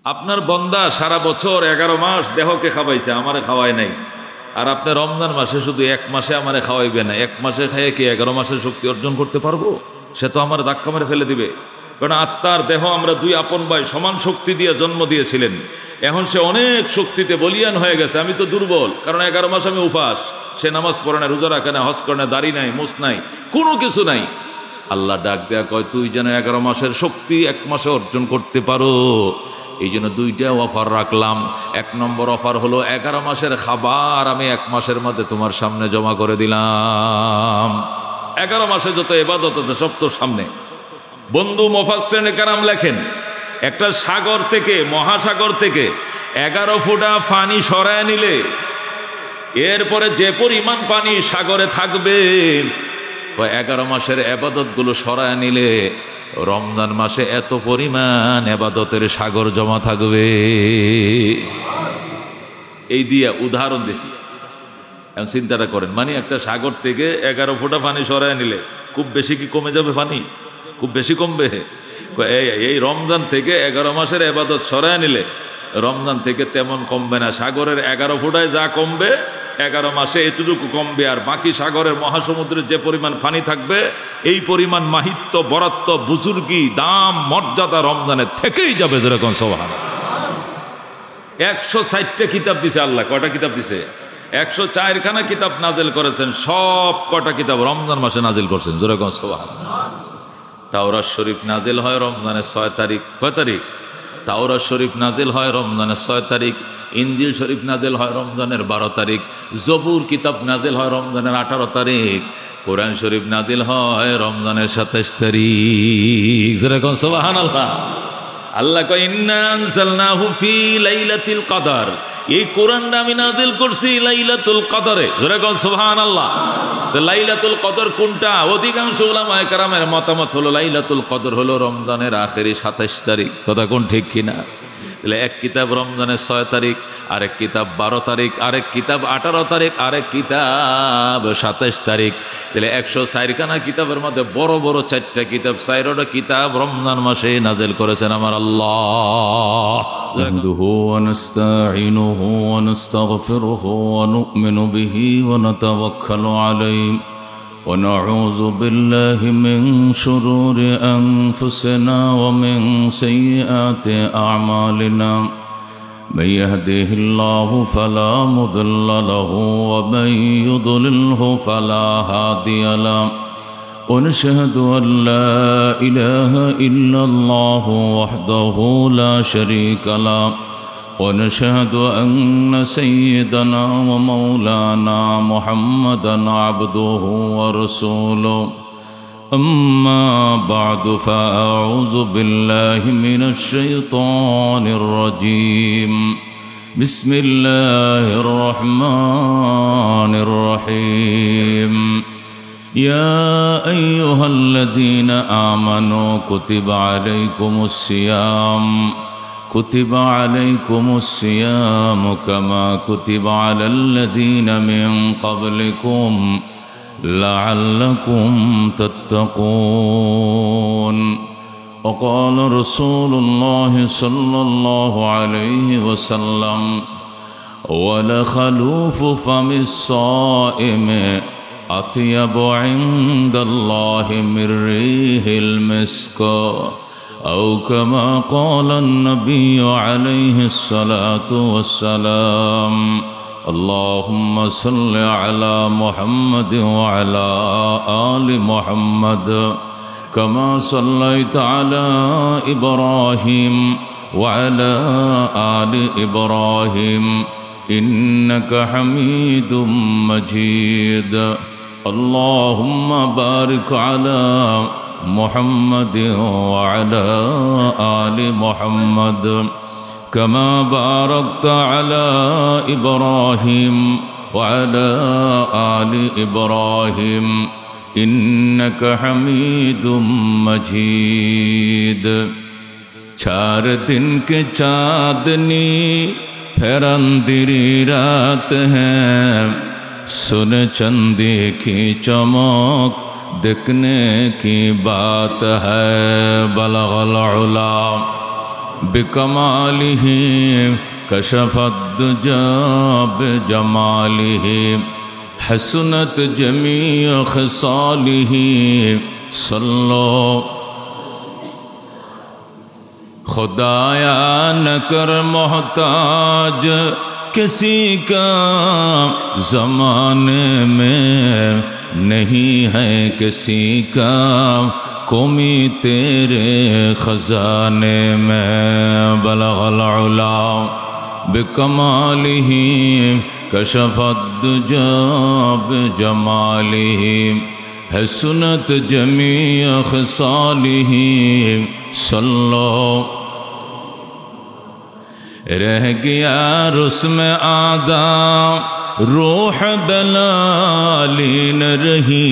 আপনার বন্দা সারা বছর 11 মাস দেহকে খাওয়াইছে, আমারে খাওয়ায় নাই। আর আপনি রমজান মাসে শুধু 1 মাসে আমারে খাওয়াইবে না, 1 মাসে খাইয়ে কি 11 মাসের শক্তি অর্জন করতে পারবো? সে তো আমার ধাক্কা মেরে ফেলে দিবে। কারণ আত্মার দেহ আমরা দুই আপন ভাই, সমান শক্তি দিয়ে জন্ম দিয়েছিলেন। এখন সে অনেক শক্তিতে বলিয়ান হয়ে গেছে, আমি তো দুর্বল, কারণ 11 মাস আমি উপাস। সে নামাজ পড়ে না, রোজা রাখে না, হজ করে না, দাড়ি নাই, মুছ নাই, কোনো কিছু নাই। আল্লাহ ডাক দেয়া কয়, তুই যেন 11 মাসের শক্তি 1 মাসে অর্জন করতে পারো। এই জন্য 2টা অফার রাখলাম। 1 নম্বর অফার হলো 11 মাসের খাবার আমি 1 মাসের মধ্যে তোমার সামনে জমা করে দিলাম। 11 মাসে যত ইবাদত আছে সব তোর সামনে। বন্ধু মুফাসসিরিনে কেরাম লেখেন, একটা সাগর থেকে, মহাসাগর থেকে 11 ফুটা পানি সরায় নিলে এরপরে যে পরিমাণ পানি সাগরে থাকবে, 11 মাসের ইবাদত গুলো সরায় নিলে রমজান মাসে এত পরিমাণ ইবাদতের সাগর জমা থাকবে। এই দিয়ে উদাহরণ দিছি। এখন চিন্তাটা করেন, মানে একটা সাগর থেকে 11 ফুটা পানি সরায় নিলে খুব বেশি কি কমে যাবে পানি? খুব বেশি কমবে? এই রমজান থেকে 11 মাসের ইবাদত সরায় নিলে রমজান থেকে তেমন কমবে না। সাগরের 11 ফুটায় যা কমবে 11 মাসে এতটুকু কমবে। আর বাকি সাগরের মহাসমুদ্রের যে পরিমাণ পানি থাকবে, এই পরিমাণ মাহিত্য, বরাত্ব, বুজুর্গি, দাম, মর্যাদা রমজানের থেকেই যাবে। যেরকম সুবহানাল্লাহ। 160টা কিতাব দিছে আল্লাহ। কয়টা কিতাব দিছে? 104 খানা কিতাব নাজিল করেছেন। সব কটা কিতাব রমজান মাসে নাজিল করছেন। যেরকম সুবহানাল্লাহ। তাওরাত শরীফ নাজিল হয় রমজানের 6 তারিখ। কয় তারিখ? তাওরাত শরীফ নাজিল হয় রমজানের 6 তারিখ। ইনজিল শরীফ নাজিল হয় রমজানের 12 তারিখ। জবুর কিতাব নাজিল হয় রমজানের 18 তারিখ। কোরআন শরীফ নাজিল হয় রমজানের 27 তারিখ। যেরকম সুবহানাল্লাহ। আল্লাহ কয়, ইন্না আনজালনাহু ফি লাইলাতিল কদর। এই কোরআনটা আমি নাজিল করছি লাইলাতুল কদরে। যেরকম সুবহানাল্লাহ। তো লাইলাতুল কদর কোনটা? অধিকাংশ উলামায়ে কেরামের মতামত হলো লাইলাতুল কদর হলো রমজানের আখেরি 27 তারিখ। কথা কোন ঠিক কিনা? তাহলে এক কিতাব রমজানের 6 তারিখ, আরেক কিতাব 12 তারিখ, আরেক কিতাব 18 তারিখ, আরেক কিতাব 27 তারিখ। তাহলে 104 খানা কিতাবের মধ্যে বড় বড় 4টা কিতাব, 4টা কিতাব রমজান মাসে নাজিল করেছেন আমার আল্লাহ। নাহমাদুহু ওয়া নাস্তাঈনুহু ওয়া নাস্তাগফিরুহু ওয়া নু'মিনু বিহি ওয়া নাতাওয়াক্কালু আলাইহি ونعوذ بالله من شرور أنفسنا ومن سيئات أعمالنا من يهده الله فلا مضل له ومن يضلله فلا هادي له ونشهد أن لا إله إلا الله وحده لا شريك له ونشهد أن سيدنا ومولانا محمدا عبده ورسوله أما بعد فأعوذ بالله من الشيطان الرجيم بسم الله الرحمن الرحيم يا أيها الذين آمنوا كتب عليكم الصيام كما كتب على الذين من قبلكم لعلكم تتقون وقال رسول الله صلى الله عليه وسلم ولخلوف فم الصائم أطيب عند الله من ريح المسك أو كما قال النبي عليه الصلاة والسلام اللهم صل على محمد وعلى آل محمد كما صليت على إبراهيم وعلى آل إبراهيم إنك حميد مجيد اللهم بارك على محمد وعلى آل محمد كما باركت على إبراهيم وعلى آل إبراهيم إنك حميد مجيد 4 दिन के चाँदनी फेरंदिरी रात है सुन चंदी की चमक देखने की बात है बलगल उला بكماله كشف الدجى بجماله حسنت جميع خصاله صلوا खुदाया न कर मोहताज किसी का ज़माने में नहीं है किसी का कमी तेरे ख़ज़ाने में बलगल उला बिकमालिही कशफद दुजा बिजमालिही हसनत जमीअ ख़िसालिही सल्लो रह गया रुस्म आदा रूह दलाली न रही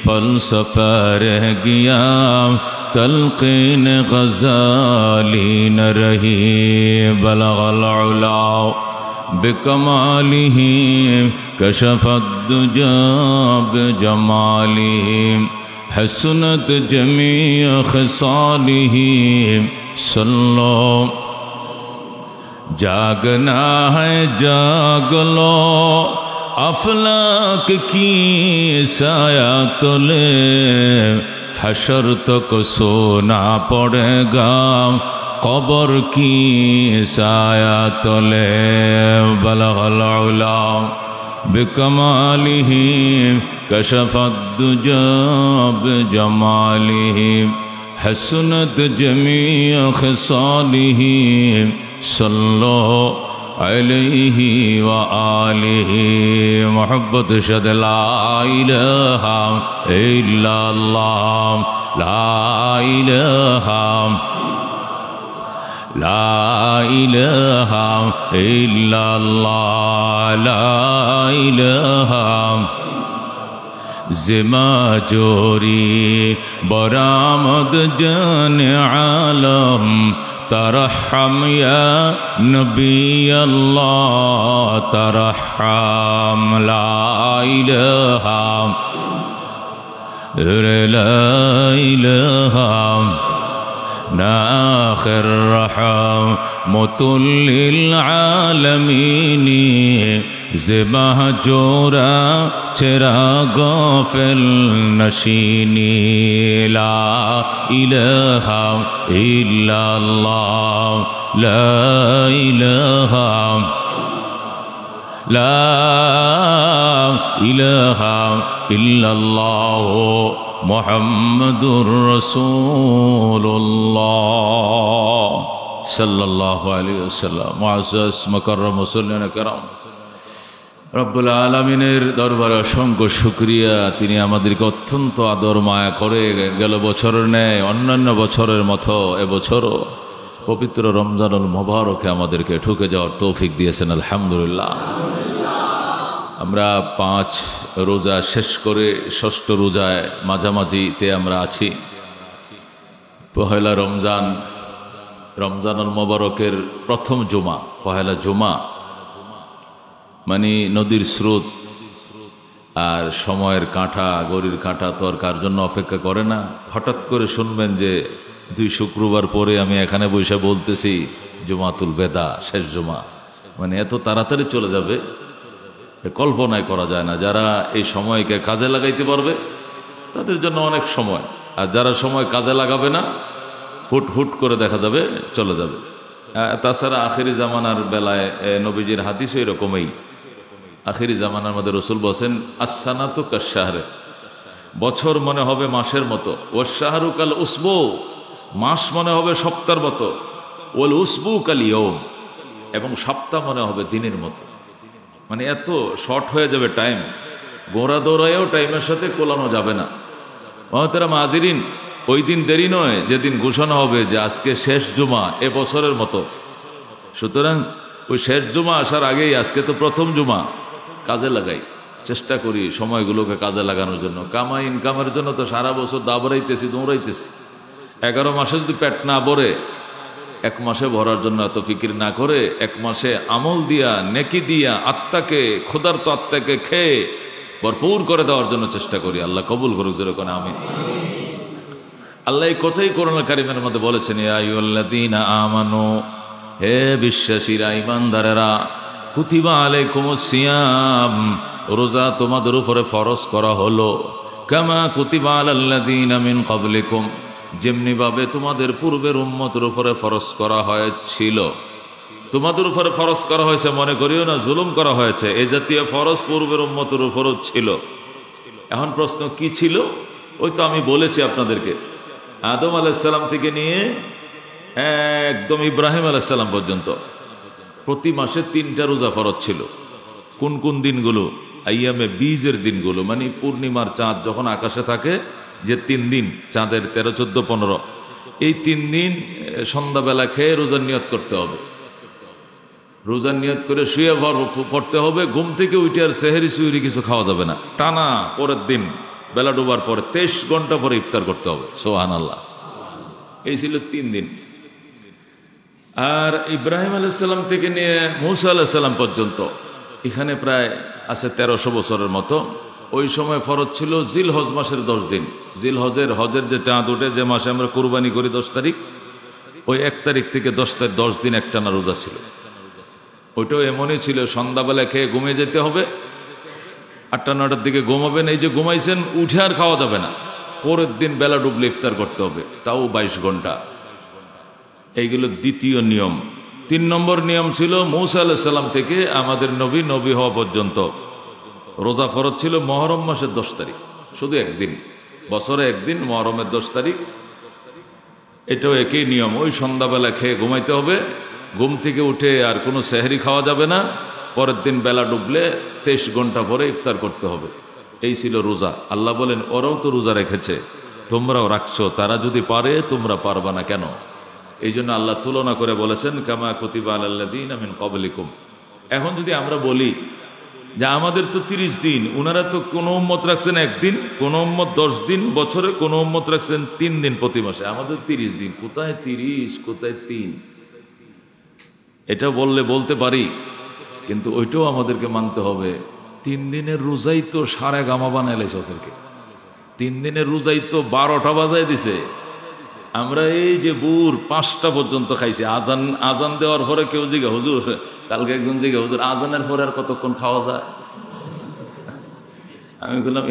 फलसफा रह गया तलक़ीन ग़ज़ाली न रही बलगल उला बिकमालिही कशफद दुजा बिजमालिही हसनत जमीअ ख़िसालिही सल्लो जागना है जाग लो अफलाक की साया तले हशर तक सोना पड़ेगा कब्र की साया तले बलगल उला बिकमालिही कशफद दुजा बिजमालिही हसनत जमीअ ख़िसालिही सल्लो अलैहि व आलिहि मोहब्बत शद ला इलाहा इल्लल्लाह ला इलाहा इल्लल्लाह ला इलाहा ज़िमा जोरी बरामद जान आलम तरहम या नबी अल्लाह तरहम ला इलाहा नाखिर रहमतुल लिल आलमीन ज़िमा जोरा चिराग फिल नशीनी ला इलाहा इल्लल्लाह ला इलाहा इल्लल्लाह मुहम्मदुर रसूलुल्लाह सल्लल्लाहु अलैहि वसल्लम मुअज़्ज़ज़ मुकर्रम मुसल्लिन किराम रब्बुल आलमीনের দরবারে অসংখ্য শুকরিয়া তিনি আমাদেরকে অত্যন্ত আদর মায়া করে গেল বছরের ন্যায় অন্যান্য বছরের মতো এবছরও পবিত্র রমজানুল মুবারকে আমাদেরকে ঢুকে যাওয়ার তৌফিক দিয়েছেন আলহামদুলিল্লাহ। আমরা 5 রোজা শেষ করে 6ষ্ঠ রোজায় মাঝামাঝিতে আমরা আছি। পহেলা রমজান রমজানুল মুবারকের প্রথম জুমা, পহেলা জুমা মানে নদীর স্রোত আর সময়ের কাঁটা, ঘড়ির কাঁটা তো আর কার জন্য অপেক্ষা করে না। হঠাৎ করে শুনবেন যে 2 শুক্রবার পরে আমি এখানে বসে বলতেছি জুমাতুল বেদা, শেষ জুমা, মানে এত তাড়াতাড়ি চলে যাবে কল্পনায় করা যায় না। যারা এই সময়কে কাজে লাগাইতে পারবে তাদের জন্য অনেক সময়, আর যারা সময় কাজে লাগাবে না হুট হুট করে দেখা যাবে চলে যাবে। তাছাড়া আখিরি জামানার বেলায় নবীজির হাদিস এরকমই, আখিরি জামানার মধ্যে রসুল বলেন আসসানাতু কাশশাহরে, বছর মনে হবে মাসের মতো, ওয়াশশাহরু কাল উসবু, মাস মনে হবে সপ্তাহের মতো, ওয়াল উসবু কাল ইয়াউম, এবং সপ্তাহ মনে হবে দিনের মতো। মানে এত শর্ট হয়ে যাবে টাইম, গোড়া দৌড়ায়ও টাইমের সাথে কোলানো যাবে না। মহতারাম হাজিরিন, ওই দিন দেরি নয় যেদিন ঘোষণা হবে যে আজকে শেষ জুমা এ বছরের মতো। সুতরাং ওই শেষ জুমা আসার আগেই আজকে তো প্রথম জুমা, কাজে লাগাই, চেষ্টা করি সময়গুলোকে কাজে লাগানোর জন্য। কামাই ইনকামের জন্য তো সারা বছর দাবড়াইতেছি, দৌড়াইতেছি। 11 মাসে যদি পেট না ভরে, 1 মাসে ভরার জন্য এত ফিকির না করে 1 মাসে আমল দিয়া, নেকি দিয়া, আত্মাকে, ক্ষুধার্ত আত্মাকে খেয়ে ভরপুর করে দেওয়ার জন্য চেষ্টা করি। আল্লাহ কবুল করুক যেরকম। আমি আল্লাহ এই কথাই কোরআন কারীমের মধ্যে বলেছেন, ইয়া আইয়ুহাল্লাযীনা আমানু, হে বিশ্বাসীরা, ঈমানদারেরা, কুতিবা আলাইকুমুস সিয়াম, রোজা তোমাদের উপরে ফরজ করা হলো, কামা কুতিবা আলাল্লাযীনা মিন ক্বাবলিকুম, যেমনি ভাবে তোমাদের পূর্বের উম্মতের উপরে ফরজ করা হয়েছিল। তোমাদের উপরে ফরজ করা হয়েছে মনে করিও না জুলুম করা হয়েছে, এই জাতীয় ফরজ পূর্বের উম্মতের উপরও ছিল। এখন প্রশ্ন কি ছিল? ওই তো আমি বলেছি আপনাদেরকে, আদম আলাইহিস সালাম থেকে নিয়ে একদম ইব্রাহিম আলাইহিস সালাম পর্যন্ত প্রতি মাসে 3টা রোজা ফরজ ছিল। কোন কোন দিনগুলো? আইয়ামে বীজের দিনগুলো, মানে পূর্ণিমার চাঁদ যখন আকাশে থাকে, যে 3 দিন চাঁদের 13, 14, 15, এই 3 দিন সন্ধ্যাবেলা খেয়ে রোজার নিয়ত করতে হবে। রোজার নিয়ত করে শুয়ে পড়তে হবে। ঘুম থেকে উঠে আর সেহরি সুহরি কিছু খাওয়া যাবে না, টানা পরের দিন বেলা ডোবার পরে 23 ঘন্টা পরে ইফতার করতে হবে। সুবহানাল্লাহ। এই ছিল 3 দিন। আর ইব্রাহিম আলাইহিস সালাম থেকে নিয়ে মূসা আলাইহিস সালাম পর্যন্ত এখানে প্রায় আছে 1300 বছরের মতো। ওই সময় ফরজ ছিল জিলহজ মাসের 10 দিন। হজের যে চাঁদ ওঠে, যে মাসে আমরা কুরবানি করি 10 তারিখ, ওই 1 তারিখ থেকে 10 দিন একটানা রোজা ছিল। ওইটাও এমনই ছিল, সন্ধ্যাবেলা খেয়ে ঘুমিয়ে যেতে হবে, 8টা 9টার দিকে ঘুমাবেন। এই যে ঘুমাইছেন, উঠে আর খাওয়া যাবে না, পরের দিন বেলা ডুবলে ইফতার করতে হবে, তাও 22 ঘন্টা। এইগুলো দ্বিতীয় নিয়ম। 3 নম্বর নিয়ম ছিল মূসা আলাইহিস সালাম থেকে আমাদের নবী হওয়া পর্যন্ত রোজা ফরজ ছিল মুহররম মাসের 10 তারিখ, শুধু একদিন, বছরে একদিন, মুহররমের 10 তারিখ। এটাও একই নিয়ম, ওই সন্ধ্যাবেলা খেয়ে ঘুমাইতে হবে, ঘুম থেকে উঠে আর কোনো সেহরি খাওয়া যাবে না, পরের দিন বেলা ডুবলে 23 ঘন্টা পরে ইফতার করতে হবে। এই ছিল রোজা। আল্লাহ বলেন, ওরাও তো রোজা রেখেছে, তোমরাও রাখছো, তারা যদি পারে তোমরা পারবা না কেন? এই জন্য আল্লাহ তুলনা করে বলেছেন, কামা কুতিবা আলাল্লাযীনা মিন ক্বাবলিকুম। এখন যদি আমরা বলি যে আমাদের তো 30 দিন, উনারা তো কোনো উম্মত রাখছেন 1 দিন, কোনো উম্মত 10 দিন বছরে, কোনো উম্মত রাখছেন 3 দিন প্রতি মাসে, আমাদের 30 দিন, কোথায় 30 কোথায় 3? এটা বলতে পারি, কিন্তু ওইটাও আমাদেরকে মানতে হবে। 3 দিনের রোজাই তো সারা গামা বানাইলেছে ওদেরকে। 3 দিনের রোজাই তো 12টা বাজায় দিছে। আমরা এই যে বুর 5টা পর্যন্ত খাইছি। আজান দেওয়ার পরে কেউ জিজ্ঞা, হুজুর, কালকে একজন জিজ্ঞা, হুজুর আজানের পরে আর কতক্ষণ খাওয়া যায়? আমি বললাম,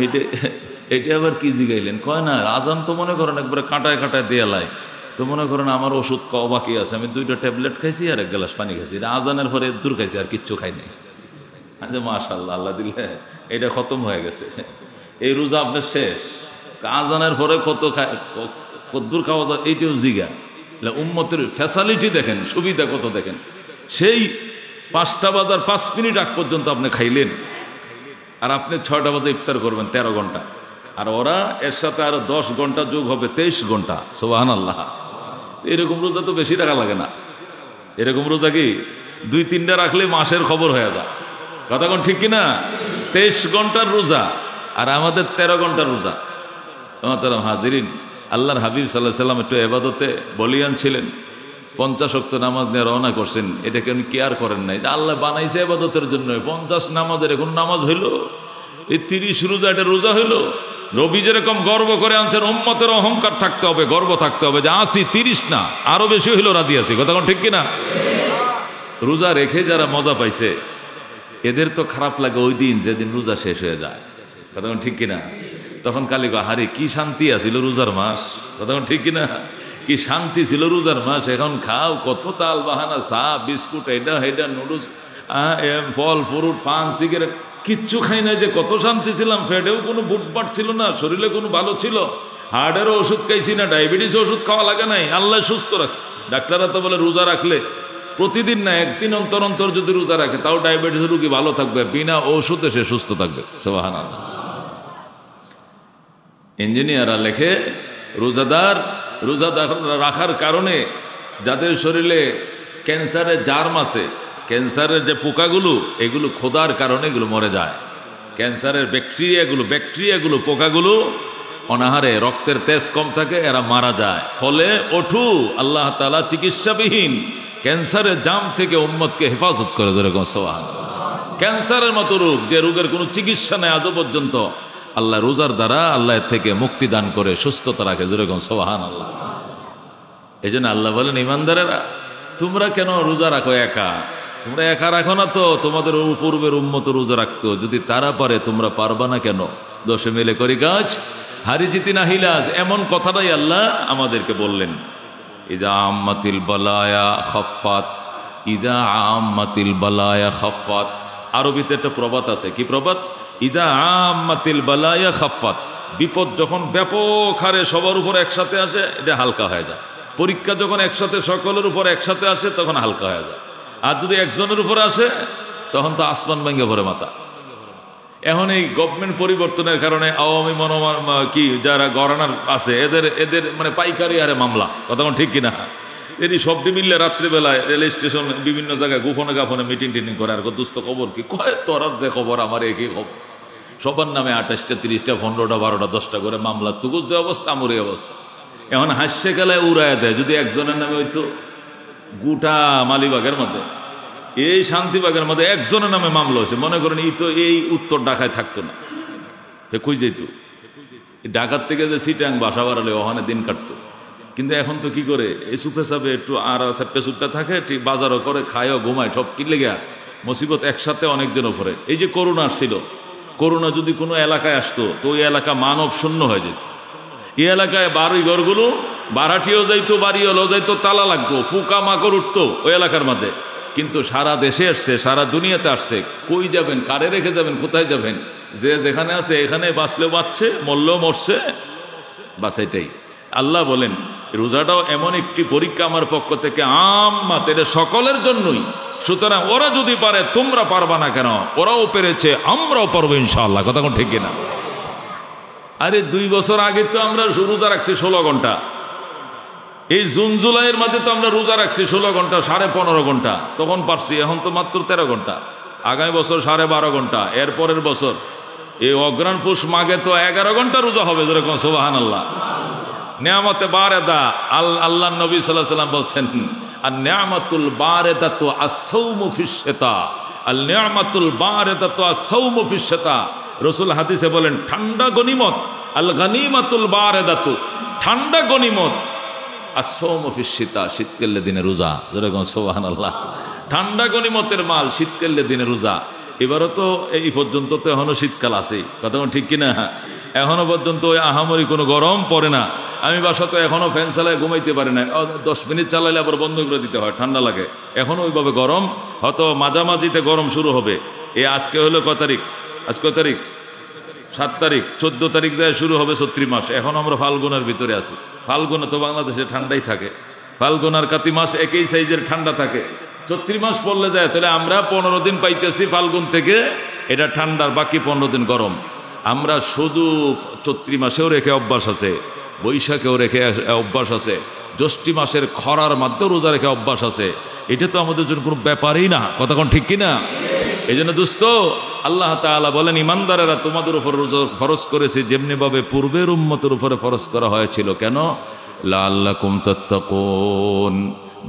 এটা আবার কি জিগাইলেন? কয় না, আজান তো মনে করেন একবারে কাঁটায় কাঁটায় দেয়ালায়, তো মনে করেন আমার ওষুধ খাওয়া বাকি আছে, আমি 2টা ট্যাবলেট খাইছি আর 1 গ্লাস পানি খাইছি, আজানের পরে দূর খাইছি, আর কিচ্ছু খাই নাই। আচ্ছা, মাশাআল্লাহ, আল্লাহ দিলে এটা খতম হয়ে গেছে, এই রোজা আপনার শেষ। আজানের পরে কদ্দুর খাওয়া যায়, এইটাও জিগা। উম্মতের ফ্যাসিলিটি দেখেন, সুবিধা কত দেখেন। সেই 5টা বাজার 5 মিনিট আগ পর্যন্ত আপনি খাইলেন, আর আপনি 6টা বাজে ইফতার করবেন, 13 ঘন্টা। আর ওরা এর সাথে আরো 10 ঘন্টা যোগ হবে, 23 ঘন্টা। সুবহানাল্লাহ। এরকম রোজা তো বেশি টাকা লাগে না। এরকম রোজা কি 2-3টা রাখলে মাসের খবর হয়ে যায়। কথা কোন ঠিক কিনা? 23 ঘন্টার রোজা, আর আমাদের 13 ঘন্টার রোজা। মোহতারাম হাজিরিন, আল্লাহর হাবিব সাল্লাল্লাহু আলাইহি সাল্লাম একটু ইবাদতে বলিয়ান ছিলেন। 50 ওয়াক্ত নামাজ নিয়ে রওনা করছেন। এটাকে উনি কেয়ার করেন নাই যে আল্লাহ বানাইছে ইবাদতের জন্য। 50 নামাজের এখন নামাজ হইল, এই 30 রোজা, এটা রোজা হইল। নবী যেরকম গর্ব করে আনছেন, উম্মতের অহংকার থাকতে হবে, গর্ব থাকতে হবে যে আসি 30 না, আরো বেশি হইলো রাজি আছি। কথা ঠিক কিনা? রোজা রেখে যারা মজা পাইছে, এদের তো খারাপ লাগে ওই দিন যেদিন রোজা শেষ হয়ে যায়। কথা ঠিক কিনা? তখন খালি হারে কি শান্তি আছিল রোজার মাস। কথা ঠিক কিনা? কি শান্তি ছিল রোজার মাস। এখন খাও কত তাল বাহানা, চা বিস্কুট, এটা নুডলস, ফল ফ্রুট, পান সিগারেট, কিচ্ছু খাই না, যে কত শান্তি ছিলাম। ফেটেও কোনো বুটবাট ছিল না, শরীরে কোনো ভালো ছিল, হার্টেরও ওষুধ খাইছি না, ডায়াবেটিস ওষুধ খাওয়া লাগে নাই, আল্লাহ সুস্থ রাখছে। ডাক্তাররা তো বলে রোজা রাখলে প্রতিদিন না, একদিন অন্তর অন্তর যদি রোজা রাখে তাও ডায়াবেটিস রোগী ভালো থাকবে, বিনা ওষুধে সে সুস্থ থাকবে। সুবহানাল্লাহ। ইঞ্জিনিয়াররা লেখে, রোজাদার রাখার কারণে যাদের শরীরে ক্যান্সারের জার্ম আছে, ক্যান্সারের যে পোকাগুলো, এগুলো খোদার কারণে এগুলো মরে যায়। ক্যান্সারের ব্যাকটেরিয়াগুলো পোকাগুলো অনাহারে, রক্তের তেজ কম থাকে, এরা মারা যায়। ফলে ওঠু আল্লাহ তাআলা চিকিৎসাবিহীন ক্যান্সারের জাম থেকে উম্মতকে হেফাজত করে। যেরকম সুবহানাল্লাহ। ক্যান্সারের মতো রোগ, যে রোগের কোনো চিকিৎসা নেই আজও পর্যন্ত, আল্লাহ রোজার দ্বারা আল্লাহ এর থেকে মুক্তি দান করে সুস্থতা রাখে, যেরকম সুবহানাল্লাহ। এই জন্য আল্লাহ বলেন, ইমানদারেরা তোমরা কেন রোজা রাখো একা? তোমরা একা রাখো না তো, তোমাদের পূর্বের উম্মত রোজা রাখতো, যদি তারা পারে তোমরা পারবা না কেন? দশে মিলে করি কাজ, হারি জিতি না হিলাজ, এমন কথাটাই আল্লাহ আমাদেরকে বললেন। ইজা আম্মাতিল বালায়া খাফফাত, ইজা আম্মাতিল বালায়া খাফফাত। আরবিতে একটা প্রবাদ আছে, কি প্রবাদ? ইজা আম্মাতিল বালায়া খাফফাত। বিপদ যখন ব্যাপক হারে সবার উপর একসাথে আসে, এটা হালকা হয়ে যায়। পরীক্ষা যখন একসাথে সকলের উপর একসাথে আসে, তখন হালকা হয়ে যায়। আর যদি একজনের উপর আসে, তখন তো আসমান ভেঙে ভরে মাথা। এখন এই গভর্নমেন্ট পরিবর্তনের কারণে আওয়ামী কি যারা গভর্নর আছে, এদের মানে পাইকারি আরে মামলা, কথা ঠিক কিনা? এরই সবটি মিললে রাত্রিবেলায় রেল স্টেশন বিভিন্ন জায়গায় গোপনে গাফনে মিটিং টিটিং করে, আর দুস্থ খবর কি কয়, তোরা যে খবর আমার একই খবর, সবার নামে 28টা 30টা 15টা 12টা 10টা করে মামলা, তুকুর যে অবস্থা আমার এই অবস্থা। এখন হাস্যে গেলায় উড়ায় দেয়। যদি একজনের নামে হইতো গোটা মালিবাগের মধ্যে, এই শান্তিবাগের মধ্যে একজনের নামে মামলা হয়েছে, মনে করেন এই উত্তর ঢাকায় থাকতো না, সে কই যেত? ঢাকার থেকে যে সিটাং বাসা বাড়ালে ওখানে দিন কাটতো। কিন্তু এখন তো কি করে, এই সুপে সাপে একটু আর চাপে চুপটা থাকে, ঠিক বাজারও করে, খায়ও ঘুমায়, সব কিনলে গিয়া মুসিবত একসাথে অনেকদিন উপরে। এই যে করোনা আসছিল, করোনা যদি কোনো এলাকায় আসতো, তো ওই এলাকা মানব শূন্য হয়ে যেত। এই এলাকায় বাড়ি ঘরগুলো বাড়াটিও যাইতো, বাড়িও যাইতো, তালা লাগতো, পোকা মাকড় উঠতো ওই এলাকার মধ্যে। কিন্তু সারা দেশে আসছে, সারা দুনিয়াতে আসছে, কই যাবেন, কারে রেখে যাবেন, কোথায় যাবেন? যে যেখানে আছে এখানে বাঁচলেও বাঁচছে, মরলেও মরছে, বাস এটাই। আল্লাহ বলেন রোজাটাও এমন একটি পরীক্ষা আমার পক্ষ থেকে, আম্মাত, এটা সকলের জন্যই। সুতরাং ওরা যদি পারে তোমরা পারবা না কেন? ওরাও পেরেছে, আমরাও পারবো ইনশাআল্লাহ, কথা কোন ঠিক কিনা? আরে 2 বছর আগে তো আমরা রোজা রাখছি 16 ঘন্টা। এই জুন জুলাইয়ের মধ্যে তো আমরা রোজা রাখছি 16 ঘন্টা, 15.5 ঘন্টা, তখন পারছি। এখন তো মাত্র 13 ঘন্টা। আগামী বছর 12.5 ঘন্টা, এরপরের বছর এই অগ্রাণ পুষ মাঘে তো 11 ঘন্টা রোজা হবে, যেরকম সুবহানাল্লাহ। নিয়ামতে বারেদা, আল্লাহ নবী সাল্লাল্লাহু আলাইহি ওয়াসাল্লাম বলছেন, আর নিয়ামাতুল বারেদাতু আস-সাওমু ফিশ-শিতা, আল নিয়ামাতুল বারেদাতু আস-সাওমু ফিশ-শিতা। রাসূল হাদিসে বলেন, ঠান্ডা গনিমত, আল গানিমাতুল বারেদাতু, ঠান্ডা গনিমত, আস-সাওমু ফিশ-শিতা, শীতকালের দিনে রোজা, যেরকম সুবহানাল্লাহ। ঠান্ডা গনিমতের মাল, শীতকালের দিনে রোজা। এবারও তো এই পর্যন্ত তো এখনো শীতকাল আছে, কথা ঠিক কিনা? এখনো পর্যন্ত ওই আহামরি কোনো গরম পড়ে না। আমি বাসা তো এখনো ফ্যান চালায় ঘুমাইতে পারি না, 10 মিনিট চালাইলে আবার বন্ধ করে দিতে হয়, ঠান্ডা লাগে। এখনো ওইভাবে গরম, হয়তো মাঝামাঝিতে গরম শুরু হবে। এই আজকে হলো কত তারিখ? আজ কত তারিখ? 7 তারিখ। 14 তারিখ যায় শুরু হবে চৈত্র মাস। এখন আমরা ফাল্গুনের ভিতরে আছি। ফাল্গুনে তো বাংলাদেশে ঠান্ডাই থাকে, ফাল্গুন আর কাতি মাস একই সাইজের ঠান্ডা থাকে। চৈত্র মাস পড়লে যায়, তাহলে আমরা 15 দিন পাইতেছি ফাল্গুন থেকে, এটা ঠান্ডার, বাকি 15 দিন গরম। আমরা শুধু চৈত্র মাসেও রেখে অভ্যাস আছে, বৈশাখেও রেখে অভ্যাস আছে, জ্যৈষ্ঠ মাসের খরার মাধ্যমে রোজা রেখে অভ্যাস আছে। এটা তো আমাদের জন্য কোনো ব্যাপারই না, কথা কোন ঠিক কিনা? এই জন্য দোস্ত, আল্লাহ তাআলা বলেন, ইমানদারেরা তোমাদের উপর রোজা ফরজ করেছে যেমনি ভাবে পূর্বের উম্মতের উপরে ফরজ করা হয়েছিল। কেন? লাআল্লাকুম তাত্তাকুন,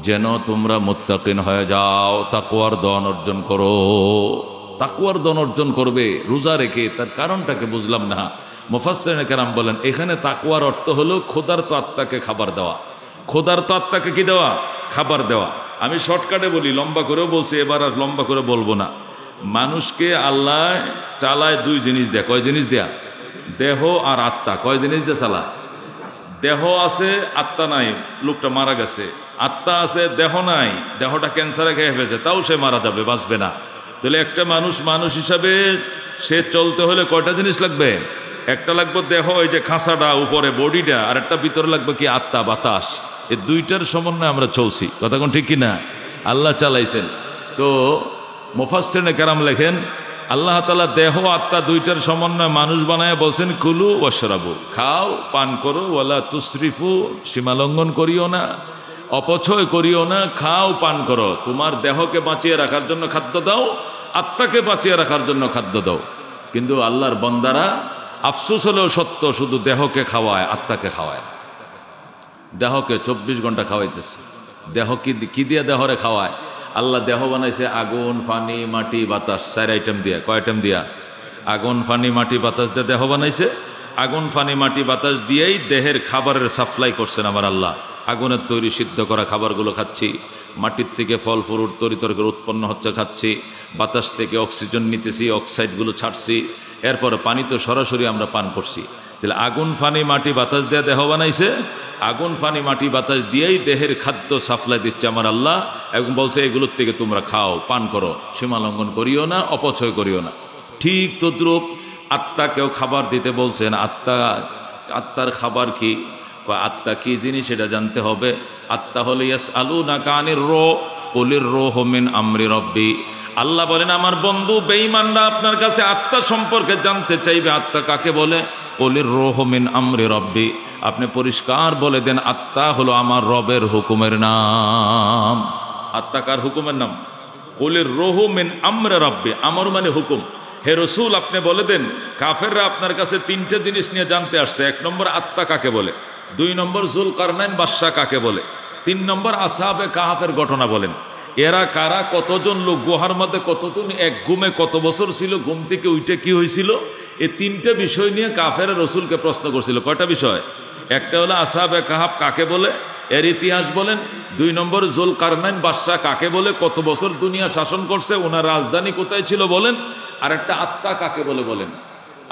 যেন তোমরা মুত্তাকিন হয়ে যাও, তাকওয়ার ধন অর্জন করো। তাকওয়ার ধন অর্জন করবে রোজা রেখে, তার কারণটাকে বুঝলাম না। মুফাসসিরিনে কেরাম বলেন, এখানে তাকওয়ার অর্থ হলো ক্ষুধার্ত আত্মাকে খাবার দেওয়া। ক্ষুধার্ত আত্মাকে কি দেওয়া? খাবার দেওয়া। আমি শর্টকাটে বলি, লম্বা করেও বলছি, এবার আর লম্বা করে বলবো না। মানুষকে আল্লাহ চালায় 2 জিনিস দেয়া। কয় জিনিস দেয়া? দেহ আর আত্মা। কয় জিনিস দিয়ে চালায়? দেহ আছে, আত্মা নাই, লোকটা মারা গেছে। আত্মা আছে, দেহ নাই, দেহটা ক্যান্সারে খেয়ে ফেলেছে, তাও সে মারা যাবে, বাঁচবে না। তাহলে একটা মানুষ হিসাবে সে চলতে হলে কয়টা জিনিস লাগবে? একটা লাগবে দেহ, এই যে খাঁচাটা উপরে বডিটা, আর একটা ভিতরে লাগবে কি? আত্মা, বাতাস। এই 2টার সমন্বয়ে আমরা চলছি, কথা কোন ঠিক কিনা? আল্লাহ চালাইছেন। তো মুফাসসিরিনে কেরাম লেখেন, আল্লাহ তাআলা দেহ আত্মা 2টার সমন্বয়ে মানুষ বানায় বলছেন, কুলু ওয়াশরাবু, খাও পান করো, ওয়ালা তুসরিফু, সীমালঙ্ঘন করিও না, অপচয় করিও না, খাও পান করো। তোমার দেহকে বাঁচিয়ে রাখার জন্য খাদ্য দাও, আত্মাকে বাঁচিয়ে রাখার জন্য খাদ্য দাও। কিন্তু আল্লাহর বান্দারা, আফসোস হলেও সত্য, শুধু দেহকে খাওয়ায়, আত্মাকে খাওয়ায় না। দেহকে 24 ঘন্টা খাওয়াইতেছে। দেহ কি দিয়ে দেহরে খাওয়ায়? আল্লাহ দেহ বানাইছে আগুন, পানি, মাটি, বাতাস, 4 আইটেম দিয়া। কয় আইটেম দিয়া? আগুন ফানি মাটি বাতাস দিয়ে দেহ বানাইছে, আগুন ফানি মাটি বাতাস দিয়েই দেহের খাবারের সাপ্লাই করছেন আমার আল্লাহ। আগুনের তৈরি সিদ্ধ করা খাবারগুলো খাচ্ছি, মাটির থেকে ফল ফ্রুট তরিতরকারি উৎপন্ন হচ্ছে খাচ্ছি, বাতাস থেকে অক্সিজেন নিতেছি, অক্সাইডগুলো ছাড়ছি, এরপরে পানি তো সরাসরি আমরা পান করছি। তাহলে আগুন ফানি মাটি বাতাস দিয়ে দেহ বানাইছে, আগুন ফানি মাটি বাতাস দিয়েই দেহের খাদ্য সাপ্লাই দিচ্ছে আমার আল্লাহ, এবং বলছে এগুলোর থেকে তোমরা খাও, পান করো, সীমা লঙ্ঘন করিও না, অপচয় করিও না। ঠিক তদ্রূপ আত্মাকেও খাবার দিতে বলছেন। আত্মার খাবার কি? আত্মা কি জিনিস এটা জানতে হবে। আত্মা হলে ইয়াসআলুনাকা আনির রূহ কুলির রূহু মিন আমরি রাব্বি। আল্লাহ বলেন আমার বন্ধু বেঈমানরা আপনার কাছে আত্মা সম্পর্কে জানতে চাইবে। আত্মা কাকে বলে? কুলির রূহু মিন আমরি রাব্বি। আপনি পরিষ্কার বলে দেন আত্মা হলো আমার রবের হুকুমের নাম। আত্মা কার হুকুমের নাম? কুলির রূহু মিন আমরি রাব্বি। আমর মানে হুকুম। হে রসুল আপনি বলে দেন কাফেররা আপনার কাছে তিনটে জিনিস নিয়ে জানতে আসছে। 1 নম্বর আত্মা কাকে বলে, 2 নম্বর যুলকারনাইন বাদশা কাকে বলে, 3 নম্বর আসহাবে কাহাফের ঘটনা বলেন। এরা কারা, কতজন লোক গুহার মধ্যে, কতজন এক ঘুমে কত বছর ছিল, ঘুম থেকে উঠে কি হয়েছিল, এই 3টে বিষয় নিয়ে কাফের রসুলকে প্রশ্ন করছিল। কয়টা বিষয়? একটা হলো আসহাবে কাহাফ কাকে বলে, এর ইতিহাস বলেন। 2 নম্বর যুলকারনাইন বাদশা কাকে বলে, কত বছর দুনিয়া শাসন করছে, ওনার রাজধানী কোথায় ছিল বলেন। আর একটা আত্মা কাকে বলে বলেন।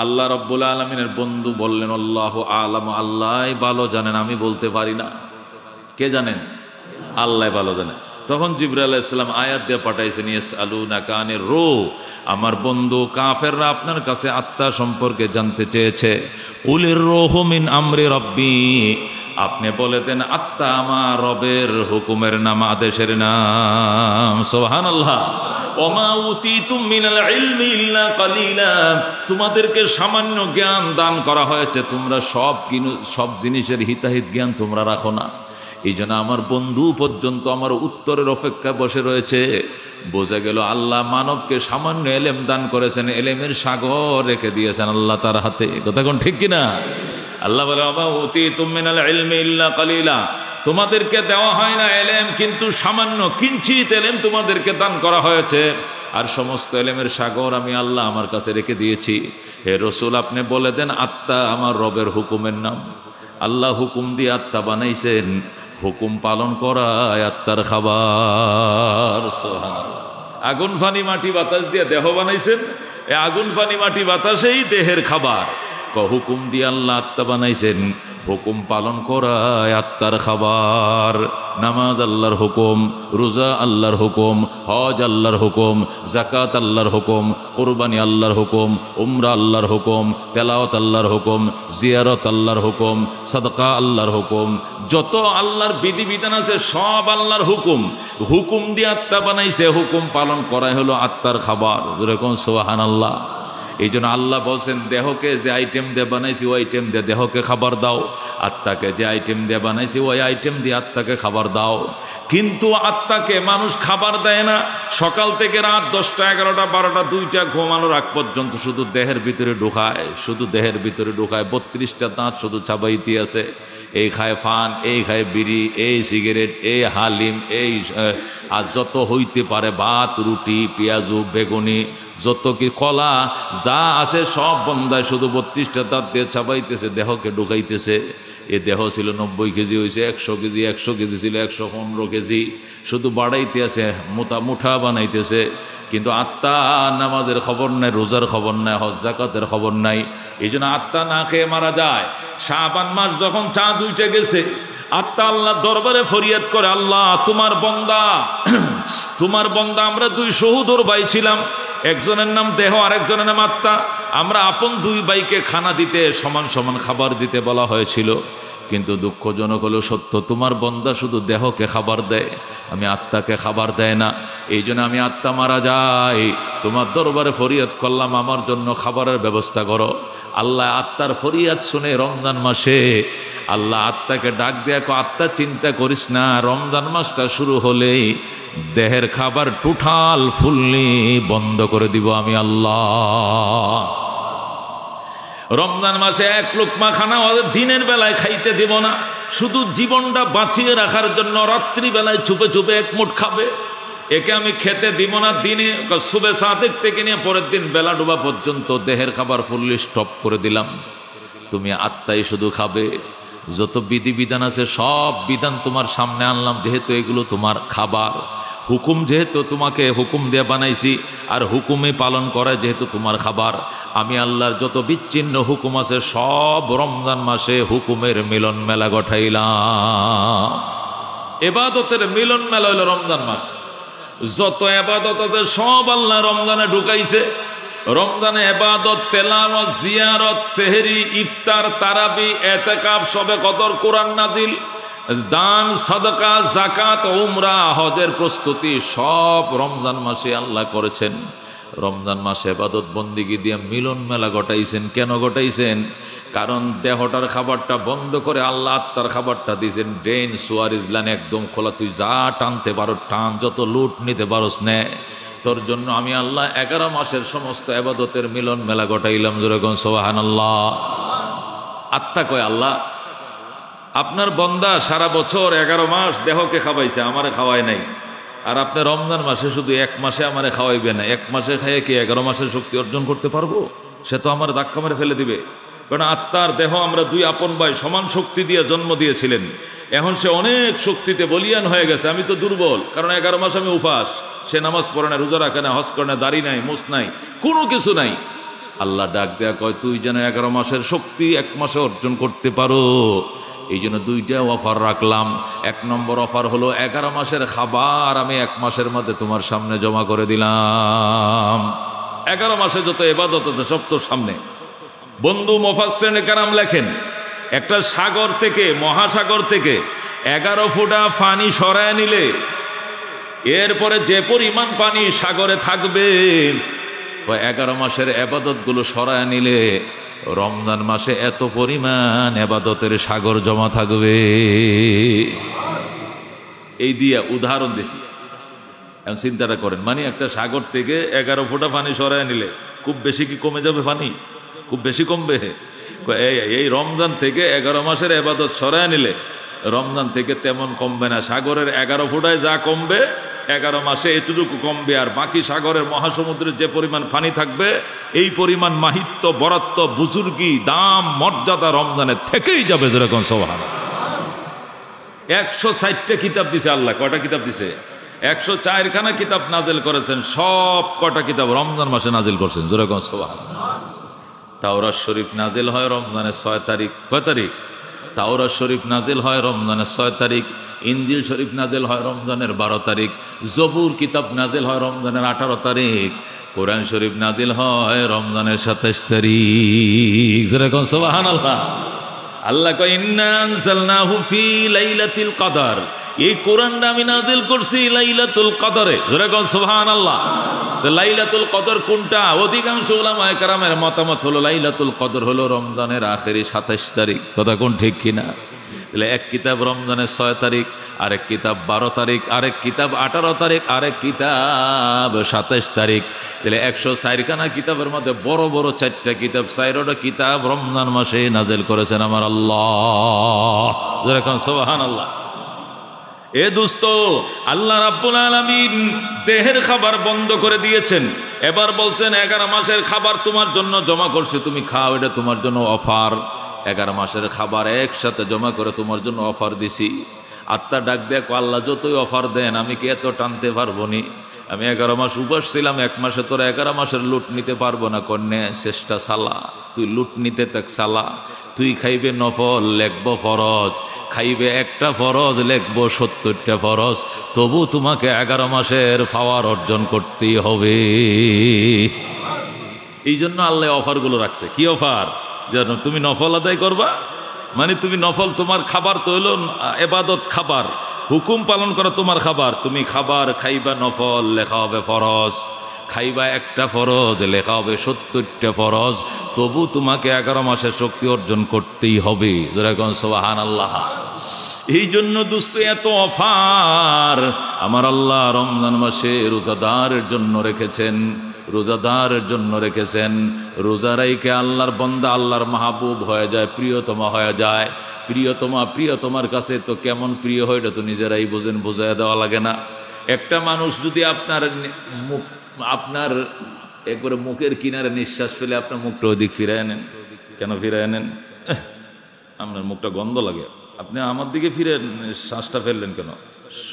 আল্লাহ রাব্বুল আলামিনের বন্ধু বললেন আল্লাহু আ'লাম, আল্লাহ ভালো জানেন, আমি বলতে পারি না। কে জানেন? আল্লাহ ভালো জানেন। তখন জিবরাইল আলাইহিস সালাম আয়াত দিয়ে পাঠাইছেন ইয়াসআলুনাকা আনির রূহ। আমার বন্ধু কাফেররা আপনার কাছে আত্মা সম্পর্কে জানতে চেয়েছে। কুলির রূহু মিন আমরি রাব্বি। আপনি বলে দেন আত্মা আমার রবের হুকুমের নাম, আদেশের নাম। সুবহানাল্লাহ। ওমা উতিতুম মিনাল ইলমি ইল্লা কালিলা। তোমাদেরকে সামান্য জ্ঞান দান করা হয়েছে, তোমরা সব জিনিসের হিতাহিত জ্ঞান তোমরা রাখো না। এই জন্য আমার বন্ধু পর্যন্ত আমার উত্তরের অপেক্ষায় বসে রয়েছে। বোঝা গেল আল্লাহ মানবকে সামান্য এলেম দান করেছেন, এলেমের সাগর রেখে দিয়েছেন আল্লাহ তার হাতে। কথা কোন ঠিক কিনা? আল্লাহ বলে ওমা উতিতুম মিনাল ইলমি ইল্লা কালিলা। তোমাদেরকে দেওয়া হয় না এলেম, কিন্তু সামান্য কিঞ্চিত এলেম তোমাদেরকে দান করা হয়েছে। আর সমস্ত এলেমের সাগর আমি আল্লাহ আমার কাছে রেখে দিয়েছি। হে রসুল আপনি বলে দেন আত্মা আমার রবের হুকুমের নাম। আল্লাহ হুকুম দিয়ে আত্মা বানাইছেন, হুকুম পালন করা আত্মার খাবার। সুবহানাল্লাহ। আগুন ফানি মাটি বাতাস দিয়ে দেহ বানাইছেন, এই আগুন ফানি মাটি বাতাসেই দেহের খাবার। হুকুম দিয়ে আল্লাহ আত্মা বানাইছেন, হুকুম পালন করা আত্মার খাবার। নামাজ আল্লাহর হুকুম, রোজা আল্লাহর হুকুম, হজ আল্লাহর হুকুম, যাকাত আল্লাহর হুকুম, কুরবানি আল্লাহর হুকুম, উমরা আল্লাহর হুকুম, তেলাওয়াত আল্লাহর হুকুম, জিয়ারত আল্লাহর হুকুম, সাদকা আল্লাহর হুকুম। যত আল্লাহর বিধিবিধান আছে সব আল্লাহর হুকুম। হুকুম দিয়ে আত্মা বানাইছে, হুকুম পালন করাই হলো আত্মার খাবার। যেরকম সুবহানাল্লাহ। এই জন্য আল্লাহ বলছেন দেহকে যে আইটেম দিয়ে বানাইছি ওই আইটেম দিয়ে দেহকে খাবার দাও, আত্মাকে যে আইটেম দিয়ে বানাইছি ওই আইটেম দিয়ে আত্মাকে খাবার দাও। কিন্তু আত্মাকে মানুষ খাবার দেয় না। সকাল থেকে রাত 10টা 11টা 12টা 2টা ঘুমানোর আগ পর্যন্ত শুধু দেহের ভিতরে ঢুকায়, শুধু দেহের ভিতরে ঢুকায়। 32টা দাঁত শুধু চাবাইতে আছে। এই খায় ফান, এই খায় বিড়ি, এই সিগারেট, এই হালিম, এই আর যত হইতে পারে ভাত, রুটি, পেঁয়াজু, বেগুনি, যত কি কলা যা আছে সব বন্ধায় শুধু 32টা দাঁত দিয়ে চাবাইতেছে, দেহকে ঢুকাইতেছে। এ দেহ ছিল 90 কেজি, হয়েছে 100 কেজি, 100 কেজি ছিল 115 কেজি, শুধু বাড়াইতে আছে, মুঠা বানাইতেছে। কিন্তু আত্মা নামাজের খবর নাই, রোজার খবর নাই, হজ যাকাতের খবর নাই। এই জন্য আত্মা না খেয়ে মারা যায়। শাবান মাস যখন চাঁদ উঠে গেছে, আত্মা আল্লাহ দরবারে ফরিয়াদ করে, আল্লাহ তোমার বন্দা আমরা 2 সহোদর ভাই ছিলাম, একজনের নাম দেহ আর একজনের নাম আত্মা। আমরা আপন 2 ভাইকে খানা দিতে, সমান সমান খাবার দিতে বলা হয়েছিল। কিন্তু দুঃখজনক হলো সত্য, তোমার বন্দা শুধু দেহকে খাবার দেয়, আমি আত্মাকে খাবার দেয় না। এই জন্য আমি আত্মা মারা যাই, তোমার দরবারে ফরিয়াদ করলাম আমার জন্য খাবারের ব্যবস্থা করো। আল্লাহ আত্মার ফরিয়াদ শুনে রমজান মাসে আল্লাহ আত্মাকে ডাক দেয়া, আত্মা চিন্তা করিস না, রমজান মাসটা শুরু হলেই দেহের খাবার টোটাল ফুললি বন্ধ করে দিব আমি আল্লাহ। রমজান মাসে 1 লোকমা খানা দিনের বেলায় খাইতে দেব না, শুধু জীবনটা বাঁচিয়ে রাখার জন্য রাত্রি বেলায় চুপে চুপে 1 মুঠ খাবে। একে আমি খেতে দিব না। দিনে সুবে সাদেক থেকে নিয়ে পরের দিন বেলা ডোবা পর্যন্ত দেহের খাবার ফুললি স্টপ করে দিলাম। তুমি আত্মাই শুধু খাবে। যত বিধিবিধান আছে সব বিধান তোমার সামনে আনলাম, যেহেতু এগুলো তোমার খাবার। হুকুম যেহেতু তোমাকে হুকুম দিয়ে বানাইছি, আর হুকুমে পালন করা যেহেতু তোমার খাবার। আমি আল্লাহর যত বিচ্ছিন্ন হুকুম আছে সব রমজান মাসে হুকুমের মিলন মেলা ঘটাইলাম। এবাদতের মিলন মেলা হইল রমজান মাস। যত এবাদত আছে সব আল্লাহ রমজানে ঢুকাইছে। রমজানে এবাদত, তেলাওয়াত, জিয়ারত, সেহরি, ইফতার, তারাবি, এতেকাফ, শবে কদর, কোরআন নাজিল, দান, সাদাকা, যাকাত, উমরা, হজের প্রস্তুতি সব রমজান মাসে আল্লাহ করেছেন। রমজান মাসে ইবাদত বন্দিগি দিয়ে মিলন মেলা ঘটাইছেন। কেন ঘটাইছেন? কারণ দেহটার খাবারটা বন্ধ করে আল্লাহ আত্মার খাবারটা দিয়েছেন। ড্রেন সুয়ারিজ লাইন একদম খোলা, তুই যা টানতে পারো টান, যত লুট নিতে পারোস নে। তোর জন্য আমি আল্লাহ 11 মাসের সমস্ত ইবাদতের মিলন মেলা ঘটাইলাম। যেরকম সুবহানাল্লাহ। আত্মা কয়, আল্লাহ আপনার বন্দা সারা বছর 11 মাস দেহকে খাওয়াইছে, আমারে খাওয়ায় নাই। আর আপনি রমজান মাসে শুধু 1 মাসে আমারে খাওয়াইবে না। 1 মাসে খাইয়ে কি 11 মাসের শক্তি অর্জন করতে পারবো? সে তো আমার ধাক্কা মেরে ফেলে দিবে। কারণ আত্মার দেহ আমরা 2 আপন ভাই, সমান শক্তি দিয়ে জন্ম দিয়েছিলেন। এখন সে অনেক শক্তিতে বলিয়ান হয়ে গেছে। আমি তো দুর্বল, কারণ 11 মাস আমি উপাস। সে নামাজ পড়ে না, রোজা রাখে না, হজ করে না, দাড়ি নাই, মুছ নাই, কোনো কিছু নাই। আল্লাহ ডাক দেয়া কয়, তুই যেন 11 মাসের শক্তি 1 মাসে অর্জন করতে পারো। এই জন্য 2টা অফার রাখলাম। 1 নম্বর অফার হলো 11 মাসের খাবার আমি 1 মাসের মধ্যে তোমার সামনে জমা করে দিলাম। 11 মাসে যত ইবাদত আছে সব তোর সামনে। বন্ধু মুফাসসিরিনে কেরাম লেখেন, একটা সাগর থেকে, মহাসাগর থেকে 11 ফুটা পানি সরায় নিলে এরপরে যে পরিমাণ পানি সাগরে থাকবে, 11 মাসের ইবাদত গুলো সরায় নিলে রমজান মাসে এত পরিমাণ ইবাদতের সাগর জমা থাকবে। এই দিয়া উদাহরণ দিছি। এখন চিন্তাটা করেন, মানে একটা সাগর থেকে 11 ফুটা পানি সরায় নিলে খুব বেশি কি কমে যাবে পানি? খুব বেশি কমবে? এই রমজান থেকে 11 মাসের ইবাদত সরায় নিলে রমজান থেকে তেমন কমবে না। সাগরের 11 ফুটায় যা কমবে 11 মাসে এতটুকু কমবে। আর বাকি সাগরের মহাসমুদ্রের যে পরিমাণ পানি থাকবে, এই পরিমাণ মাহিত্য, বরত্ব, বুজুর্গি, দাম, মর্যাদা রমজানের থেকেই যাবে। যেরকম সুবহানাল্লাহ। 160টা কিতাব দিছে আল্লাহ। কয়টা কিতাব দিছে? 104খানা কিতাব নাজিল করেছেন। সব কটা কিতাব রমজান মাসে নাজিল করছেন। যেরকম সুবহানাল্লাহ। তাওরাত শরীফ নাজিল হয় রমজানের 6 তারিখ। কয় তারিখ? তাওরাত শরীফ নাজিল হয় রমজানের 6 তারিখ। ইনজিল শরীফ নাজিল হয় রমজানের 12 তারিখ। জবুর কিতাব নাজিল হয় রমজানের 18 তারিখ। কোরআন শরীফ নাজিল হয় রমজানের 27 তারিখ। যেরকম সুবহানাল্লাহ। আল্লাহ কয়, ইন্না আনজালনাহু ফি লাইলাতুল কদর। এই কোরআনটা আমি নাজিল করছি লাইলাতুল কদরে। যেরকম সুবহানাল্লাহ। তো লাইলাতুল কদর কোনটা? অধিকাংশ উলামায়ে কেরামের মতামত হলো লাইলাতুল কদর হলো রমজানের আখেরি 27 তারিখ। কথা কোন ঠিক কিনা? তাহলে এক কিতাব রমজানের 6 তারিখ, আরেক কিতাব 12 তারিখ, আরেক কিতাব 18 তারিখ, আরেক কিতাব 27 তারিখ। তাহলে 104খানা কিতাবের মধ্যে বড় বড় 4টা কিতাব, 4টা কিতাব রমজান মাসে নাজিল করেছেন আমার আল্লাহ। যেরকম সুবহানাল্লাহ। এ দোস্ত, আল্লাহ রাব্বুল আলামিন দেহের খাবার বন্ধ করে দিয়েছেন। এবার বলছেন 11 মাসের খাবার তোমার জন্য জমা করছে, তুমি খাও, এটা তোমার জন্য অফার। 11 মাসের খাবার একসাথে জমা করে তোমার জন্য অফার দিছি। আত্মা ডাক দেখ, আল্লাহ যতই অফার দেন আমি কি এত টানতে পারবো নি? আমি 11 মাস উপাস ছিলাম, 1 মাসে তোরা 11 মাসের লুট নিতে পারবো না। কন্যা চেষ্টা সালা, তুই লুট নিতে তাক সালা। তুই খাইবে নফল, লেখব ফরজ। খাইবে একটা ফরজ, লেখব 70টা ফরজ। তবু তোমাকে 11 মাসের পাওয়ার অর্জন করতেই হবে। এই জন্য আল্লাহ অফারগুলো রাখছে। কি অফার? যেন তুমি নফল আদায় করবা। মানে তুমি নফল, তোমার খাবার তো হলো ইবাদত খাবার, হুকুম পালন করা তোমার খাবার। তুমি খাবার খাইবা নফল, লেখা হবে ফরজ। খাইবা একটা ফরজ, লেখা হবে 70টা ফরজ। তবু তোমাকে 11 মাসের শক্তি অর্জন করতেই হবে। যেরকম সুবহানাল্লাহ। এই জন্য দোস্ত এত অফার আমার আল্লাহ রমজান মাসে রোজাদারের জন্য রেখেছেন। রোজাদারের জন্য রেখেছেন। রোজা রাইখে আল্লাহর বান্দা আল্লাহর মাহবুব হয়ে যায়, প্রিয়তমা হয়ে যায়। প্রিয়তমার কাছে তো কেমন প্রিয় হয় এটা তো নিজেরাই বোঝেন, বোঝায় দেওয়া লাগে না। একটা মানুষ যদি আপনার একবারে মুখের কিনারে নিঃশ্বাস ফেলে আপনার মুখটা ওদিক ফিরায় নেন, কেন ফিরায় নেন? আপনার মুখটা গন্ধ লাগে, আপনি আমার দিকে ফিরে শ্বাসটা ফেললেন কেন?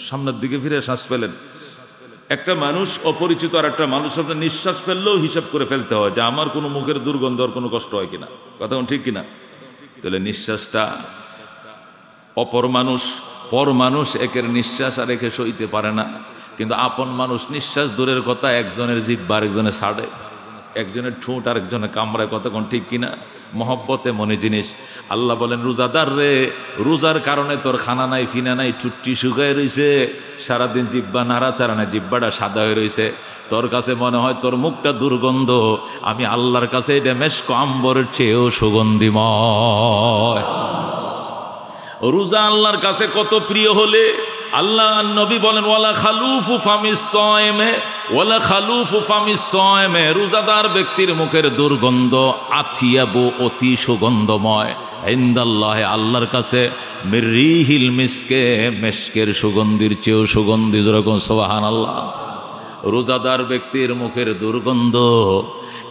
সামনের দিকে ফিরে শ্বাস ফেলেন। একটা মানুষ অপরিচিত আর একটা মানুষ আপনার নিঃশ্বাস ফেললেও হিসাব করে ফেলতে হয় যে আমার কোনো মুখের দুর্গন্ধ আর কোনো কষ্ট হয় কিনা, কথা ঠিক কিনা? তাহলে নিঃশ্বাসটা পর মানুষ একের নিঃশ্বাস আর একে সইতে পারে না, কিন্তু আপন মানুষ নিঃশ্বাস দূরের কথা, একজনের জিহ্বা আরেকজনে ছাড়ে, একজনের ঠোঁট আরেকজনের কামড়ায়, কতক্ষণ ঠিক কিনা? মহব্বতে মনে জিনিস। আল্লাহ বলেন রোজাদার রে, রোজার কারণে তোর খানা নাই ফিনা নাই, চুট্টি শুকায় রয়েছে, সারাদিন জিহ্বা নাড়াচাড়া না, জিহ্বাটা সাদা হয়ে রয়েছে, তোর কাছে মনে হয় তোর মুখটা দুর্গন্ধ, আমি আল্লাহর কাছে এটা মেশক আম্বরের চেয়েও সুগন্ধিময়। রোজা আল্লাহর কাছে কত প্রিয় হলে আল্লাহ নবী বলেন ওয়ালা খালুফু ফামিস সায়মে, ওয়ালা খালুফু ফামিস সায়মে, রোজাদার ব্যক্তির মুখের দুর্গন্ধ আথিয়াবু, অতি সুগন্ধময়, ইনদাল্লাহে, আল্লাহর কাছে মিররিহিল মিসকে, মেশকের সুগন্ধির চেয়েও সুগন্ধি, যেরকম সুবহানাল্লাহ। রোজাদার ব্যক্তির মুখের দুর্গন্ধ,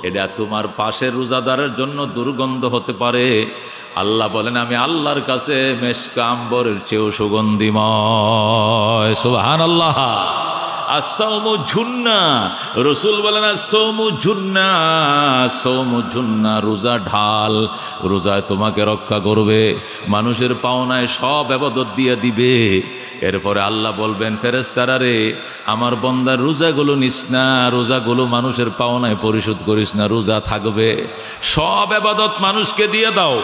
এটা তোমার পাশের রোজাদারের জন্য দুর্গন্ধ হতে পারে, আল্লাহ বলেন আমি আল্লাহর কাছে মেশক আম্বরের চেয়েও সুগন্ধিময়, সুবহানাল্লাহ। আসসাওমু জুন্না, রাসূল বলেন আসসাওমু জুন্না, আসসাওমু জুন্না, রোজা ঢাল, রোজায় তোমাকে রক্ষা করবে, মানুষের পাওনায় সব ইবাদত দিয়ে দিবে। এরপরে আল্লাহ বলবেন ফেরেশতারা রে, আমার বান্দার রোজাগুলো নিস না, রোজাগুলো মানুষের পাওনায় পরিশোধ করিস না, রোজা থাকবে, সব ইবাদত মানুষকে দিয়ে দাও।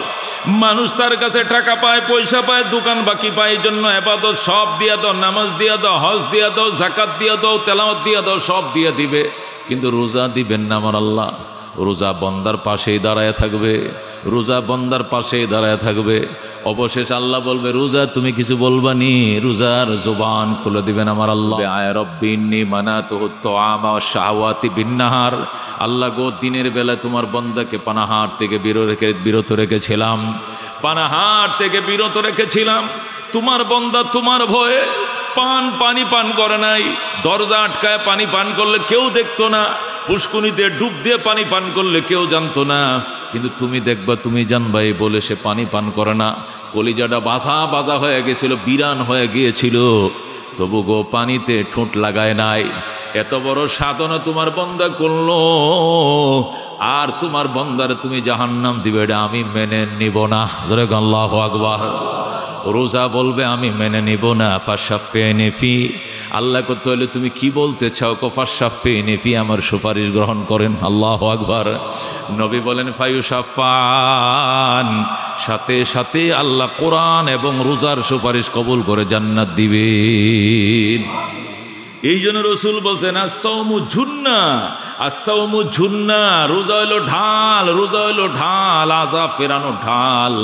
মানুষ তার কাছে টাকা পায়, পয়সা পায়, দোকান বাকি পায়, এই জন্য ইবাদত সব দিয়ে দাও, নামাজ দিয়ে দাও, হজ দিয়ে দাও, যাকাত দিয়ে দাও, তেলাওয়াত দিয়ে দাও, সব দিয়ে দিবে, কিন্তু রোজা দিবেন না আমার আল্লাহ। রোজা বন্দার পাশেই দাঁড়ায় থাকবে, রোজা বন্দার পাশেই দাঁড়ায় থাকবে। অবশেষে আল্লাহ বলবে রোজা তুমি কিছু বলবানি, রোজার জবান খুলে দিবেন আমার আল্লাহ। আয় রব্বি ইন্নী মানাতুহু তুআমা ওয়াশ শাহওয়াতি বিন্নাহার, আল্লাহ গো দিনের বেলা তোমার বান্দাকে পানাহার থেকে বিরত রেখেছিলাম, পানাহার থেকে বিরত রেখেছিলাম, তোমার বান্দা তোমার ভয়ে পানি পান করে নাই, দরজা আটকায় পানি পান করলে কেউ দেখতো না, পুষ্কুনিতে ডুব দিয়ে পানি পান করলে কেউ জানতো না, কিন্তু তুমি দেখবা তুমি জানবা এই বলে সে পানি পান করে না, কলিজাটা বাজা হয়ে গেছিল, বিরান হয়ে গিয়েছিল, তবু গো পানিতে ঠোঁট লাগায় নাই। এত বড় সাধনা তোমার বান্দা করলো, আর তোমার বান্দার তুমি জাহান্নাম দিবে, এটা আমি মেনে নিব না। জোরে আল্লাহু আকবার। রোজা বলবে আমি মেনে নিব না। ফাশাফিনি ফি, আল্লাহ করতে হলে তুমি কি বলতে চাও? ফাশাফিনি ফি, আমার সুপারিশ গ্রহণ করেন। আল্লাহু আকবার। নবী বলেন ফায়ুশাফান, সাথে সাথে আল্লাহ কোরআন এবং রোজার সুপারিশ কবুল করে জান্নাত দিবেন। এই জন্য রসুল বলছেন আসসাওমু জুন্না, আসসাওমু জুন্না, রোজা হইল ঢাল, রোজা হইল ঢাল, আযাব ফেরানো ঢাল।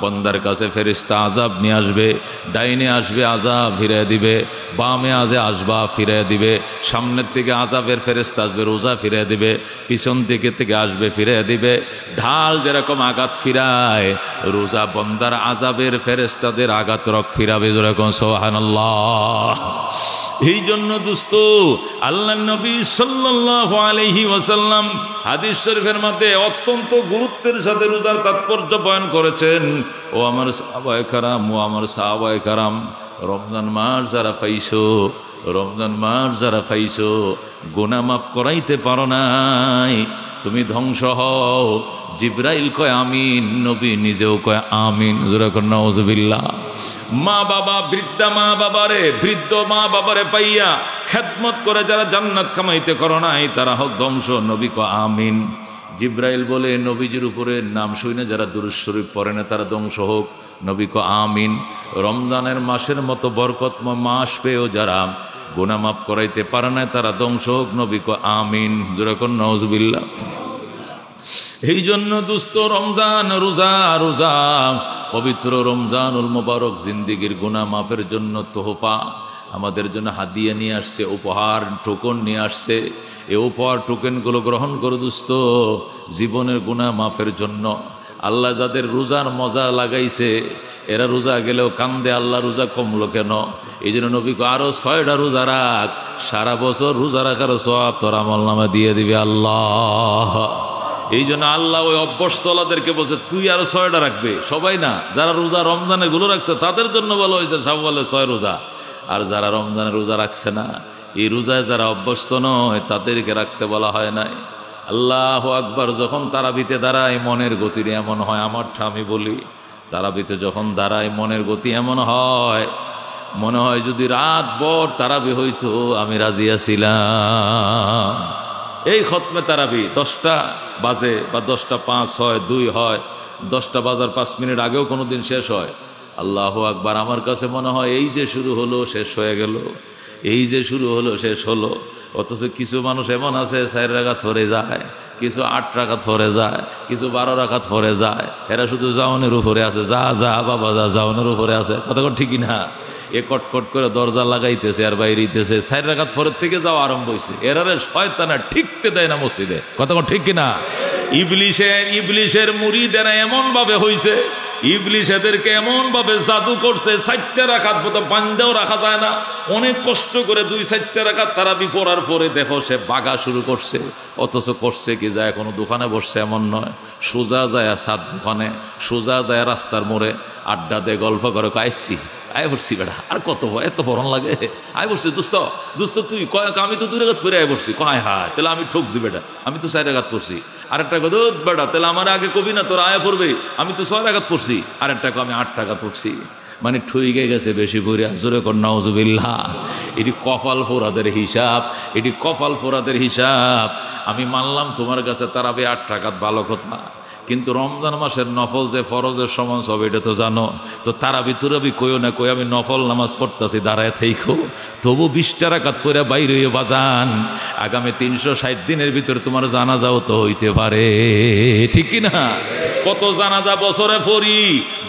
বন্দার কাছে ফেরেশতা আযাব নিয়ে আসবে, ডাইনে আসবে আযাব ফিরিয়ে দিবে, বামে আসবা ফিরিয়ে দিবে, সামনের থেকে আযাবের ফেরেশতা আসবে রোজা ফিরিয়ে দিবে, পিছন থেকে আসবে ফিরিয়ে দিবে। ঢাল যেরকম আঘাত ফিরায়, রোজা বন্দার আযাবের ফেরেশতাদের আঘাত রক ফিরাবে, যেরকম সুবহানাল্লাহ। এই জন্য দোস্ত আল্লাহ নবী সাল্লাল্লাহু আলাইহি ওয়াসাল্লাম হাদিস শরীফের মধ্যে অত্যন্ত গুরুত্বের সাথে রোজার তাৎপর্য বয়ান করেছেন। ও আমার সাহাবায়ে কেরাম, ও আমার সাহাবায়ে কেরাম, রমজান মাস যারা পাইছো, রমজান মাস যারা পাইছো, গুনাহ মাফ করাইতে পারো নাই, তুমি ধ্বংস হও। জিবরাইল কয় আমিন, নবী নিজেও কয় আমিন। নাউজুবিল্লাহ। মা বাবা, বৃদ্ধা মা বাবারে, বৃদ্ধ মা বাবারে পাইয়া খেদমত করে যারা জান্নাত কামাইতে করো নাই, তারা হোক ধ্বংস। নবী কয় আমিন। জিবরাইল বলে নবীজির উপরে নাম শুনে যারা দুরূদ শরীফ পড়ে না তারা ধ্বংস হোক। নবী কয় আমিন। রমজানের মাসের মতো বরকতময় মাস পেয়েও যারা গুনাহ মাফ করাইতে পারে না তারা ধ্বংস হোক। নবী কয় আমিন। যেরকম নাউজুবিল্লাহ। এই জন্য দুস্থ রমজান, রোজা, রোজা, পবিত্র রমজানুল মুবারক জিন্দিগির গুনাহ মাফের জন্য তোহফা আমাদের জন্য হাদিয়া নিয়ে আসছে, উপহার টোকন নিয়ে আসছে। এই উপহার টোকেনগুলো গ্রহণ করে দুস্থ জীবনের গুনাহ মাফের জন্য। আল্লাহ যাদের রোজার মজা লাগাইছে, এরা রোজা গেলেও কান্দে, আল্লাহ রোজা কমলো কেন? এই জন্য নবীকে আরো 6টা রোজা রাখ, সারা বছর রোজা রাখার সওয়াব তোর আমলনামা দিয়ে দিবে আল্লাহ। এই জন্য আল্লাহ ওই অভ্যস্তলাদেরকে বলছে তুই আরো 6টা রাখবে, সবাই না, যারা রোজা রমজানে গুলো রাখছে তাদের জন্য বলা হয়েছে শাওয়ালে 6 রোজা। আর যারা রমজানের রোজা রাখছে না, এই রোজায় যারা অভ্যস্ত নয় তাদেরকে রাখতে বলা হয় নাই। আল্লাহু আকবার। যখন তারাবিতে দাঁড়ায় মনের গতির এমন হয়, আমারটা আমি বলি, তারাবিতে যখন দাঁড়ায় মনের গতি এমন হয়, মনে হয় যদি রাত ভর তারাবি হইতো আমি রাজি আছিলাম। এই খতমে তারাবি 10টা বাজে বা 10টা 5 হয়, 2 হয়, 10টা বাজার 5 মিনিট আগেও কোনোদিন শেষ হয়। আল্লাহু আকবার। আমার কাছে মনে হয় এই যে শুরু হলো শেষ হয়ে গেল, এই যে শুরু হলো শেষ হলো। অথচ কিছু মানুষ এমন আছে 4 রাকাত পড়ে যায়, কিছু 8 রাকাত পড়ে যায়, কিছু 12 রাকাত পড়ে যায়। এরা শুধু জাওনের উপরে আছে, যা যা বাবা যা জাওনের উপরে আছে। কথা ঠিকই না? এ কটকট করে দরজা লাগাইতেছে আর বাইরেতেছে, 4 রাকাত পরের থেকে যাওয়া আরম্ভ হয়েছে। এরারে শয়তানা ঠিকতে দেয় না মসজিদে। কথা ঠিক কিনা? ইবলিশের মুরিদেরা এমন ভাবে হইছে, ইবলিশ এদেরকে এমন ভাবে জাদু করছে, 4টা রাকাত মতো বান্দাও রাখা যায় না। অনেক কষ্ট করে 2-4টা রাকাত তারাবি পড়ার পরে দেখো সে বাগা শুরু করছে। অথচ করছে কি, যায় কোনো দোকানে বসছে এমন নয়, সোজা যায় সাত দোকানে, সোজা যায় রাস্তার মোড়ে আড্ডা দে গল্প করে, আইসি আয় বসছি বেটা, আর কত এত পরন লাগে, আয় বসছি দোস্ত তুই কয়, আমি তো 2 রাকাত পরে আয় বসছি, কয় হায় তাহলে আমি ঠকছি বেটা, আমি তো 4 রাকাত পড়ছি। আরেকটা কথা, বেটা তাহলে আমার আগে কবি না তোর আয় পড়বে, আমি তো 6 রাকাত পড়ছি। আরেকটা আমি 8 টাকা পড়ছি। মানে ঠইকে গেছে বেশি পড়িয়া, জোরে কর নাউজুবিল্লাহ। এটি কপাল ফোরাদের হিসাব, এটি কপাল ফোরাদের হিসাব। আমি মানলাম তোমার কাছে তারাবি 8 টাকাত ভালো কথা, কিন্তু রমজান মাসের নফল যে ফরজের সমান সব এটা তো জানো। তো তারাবি তুরাবি কইও না, কই আমি নফল নামাজ পড়তেছি দাঁড়ায় থেইকো, তবু 20টা রাকাত পড়ে বাইরে বাজান, আগামী 360 দিনের ভিতরে তোমার জানাজাও তো হইতে পারে, ঠিক কিনা? কত জানাজা বছরে পড়ি,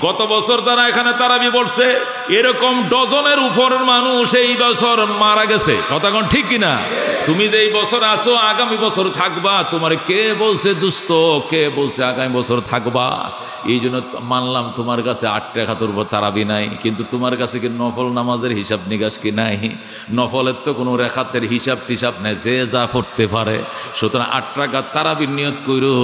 গত বছর তারা এখানে তারাবি পড়ছে, এরকম ডজনের উপরের মানুষ এই বছর মারা গেছে। কথা কোন ঠিক কিনা? তুমি যে এই বছর আসো আগামী বছর থাকবা, তোমার কে বলছে দুস্থ, কে বলছে আগামী বছর থাকবা? এই জন্য মানলাম তোমার কাছে 8 টাকা তোর তারাবি নাই, কিন্তু তোমার কাছে কি নফল নামাজের হিসাব নিকাশ কি নাই? নফলের তো কোনো রেখাতের হিসাব টিসাব নেই, যে যা পড়তে পারে। সুতরাং 8 টাকা তারাবির নিয়ত করো,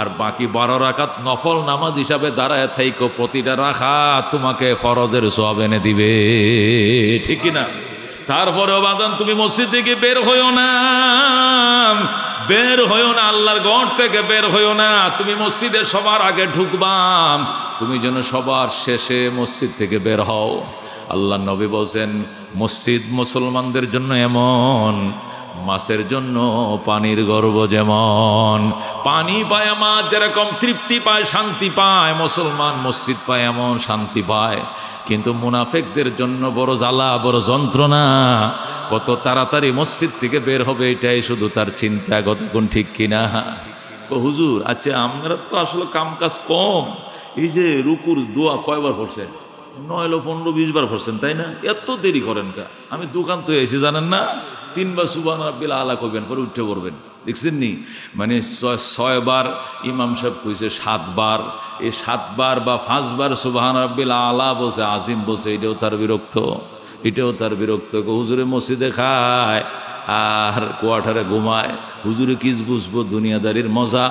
আর বাকি 12 রাকাত নফল নামাজ হিসাবে দাঁড়ায় থাইকো। প্রতিটা রাকাত তোমাকে ফরজের সওয়াব এনে দিবে, ঠিক কিনা? তারপরেও বাজান তুমি মসজিদ থেকে বের হইও না, আল্লাহর ঘর থেকে বের হইও না। তুমি মসজিদে সবার আগে ঢুকবাম, তুমি যেন সবার শেষে মসজিদ থেকে বের হও। আল্লাহ নবী বলছেন, মসজিদ মুসলমানদের জন্য এমন মাছের জন্য পানির গর্ব, যেমন পানি পায় মাছ যেরকম তৃপ্তি পায় শান্তি পায়, মুসলমান মসজিদ পায় এমন শান্তি পায়। কিন্তু মুনাফিকদের জন্য বড় জ্বালা, বড় যন্ত্রণা, কত তাড়াতাড়ি মসজিদ থেকে বের হবে এটাই শুধু তার চিন্তা। কতক্ষণ ঠিক কিনা? হুজুর আচ্ছা আমরা তো আসলে কাম কাজ কম, এই যে রুকুর দোয়া কয়বার পড়ছেন? 9, 15, 20 বার পড়ছেন, তাই না? এত দেরি করেন কা? আমি দোকান তো এসে জানেন না, 3 বার সুবহান রাব্বিল আলা করবেন, পরে উঠে পড়বেন, দেখছেন নি? মানে 6 বার ইমাম সাহেব কইছে 7 বার, এই 7 বার বা 5 বার সুবহান রাব্বিল আলা বলছে, আজিম বলছে, এটাও তার বিরক্ত, এটাও তার বিরক্ত। হুজুরে মসজিদে খায় আর কোয়ার্টারে ঘুমায়, হুজুরে কি বুঝবো দুনিয়াদারির মজা?